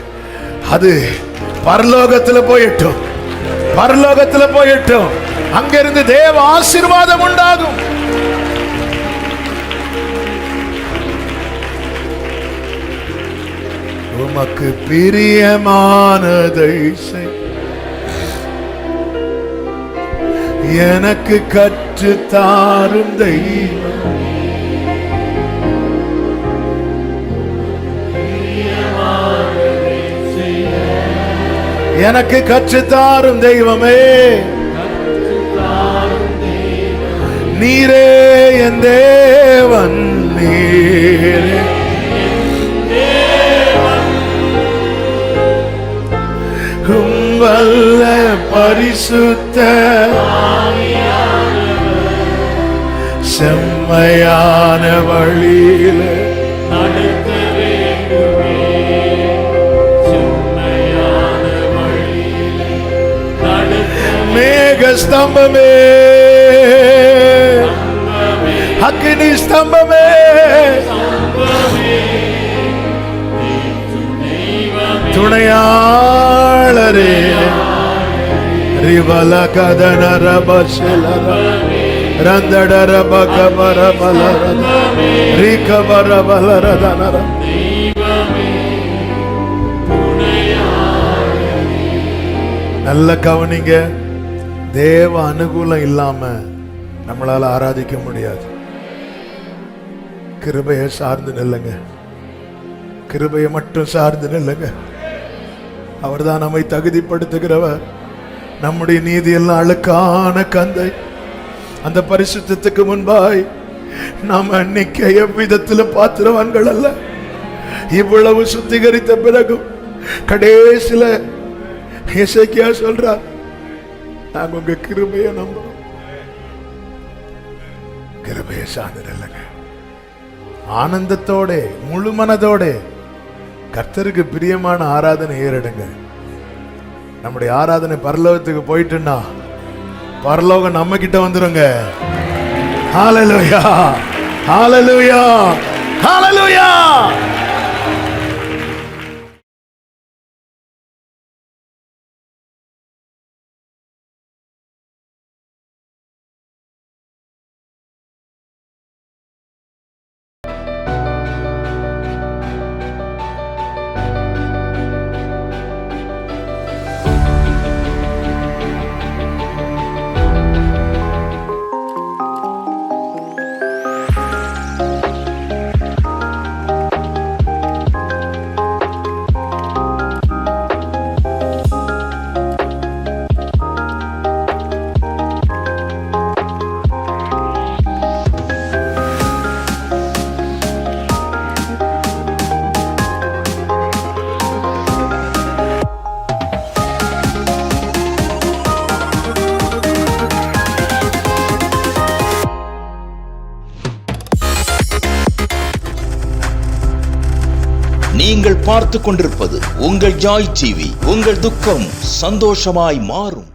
அது பரலோகத்தில் போயிட்டும், பரலோகத்தில் போயிட்டும். அங்கிருந்து தேவ ஆசீர்வாதம் உண்டாகும். உமக்கு பிரியமானதை செய், எனக்கு கற்று தாரும் தெய்வம், எனக்கு கற்று தாரும் தெய்வமே, நீரே என் தேவன், நீரே வல்ல பரிசுத்த செம்மையான வழியில நடத்த வேண்டுமே, செம்மையான வழியில நடத்த. மேக ஸ்தம்பமே, அக்கினி ஸ்தம்பமே, துணையாளரே, ரிவல கதனர பசலர ரந்தடர பகபர பலர ரிகபர பலரதனர. நல்ல கவனிங்க, தேவ அனுகூலம் இல்லாம நம்மளால ஆராதிக்க முடியாது. கிருபையை சார்ந்து நில்லுங்க, கிருபையை மட்டும் சார்ந்து நில்லுங்க. அவர்தான் நம்மை தகுதிப்படுத்துகிறவர். நம்முடைய நீதி எல்லாம் அழுக்கான கந்தை, அந்த பரிசுத்தத்துக்கு முன்பாய் நாம் அன்னைக்கு எவ்விதத்தில் பாத்திரவான்கள் அல்ல. இவ்வளவு சுத்திகரித்த பிறகும் கடைசியில எசேக்கியா சொல்றார், நாங்க உங்க கிருபையை நம்புறோம். கிருபையை சார்ந்து நில்லுங்க. ஆனந்தத்தோட முழு மனதோட கர்த்தருக்கு பிரியமான ஆராதனை ஏறிடுங்க. நம்முடைய ஆராதனை பரலோகத்துக்கு போயிட்டுன்னா பரலோகம் நம்ம கிட்ட வந்துருங்க. ஹல்லேலூயா, ஹல்லேலூயா, ஹல்லேலூயா. நீங்கள் பார்த்து கொண்டிருப்பது உங்கள் ஜாய் டிவி. உங்கள் துக்கம் சந்தோஷமாய் மாறும்.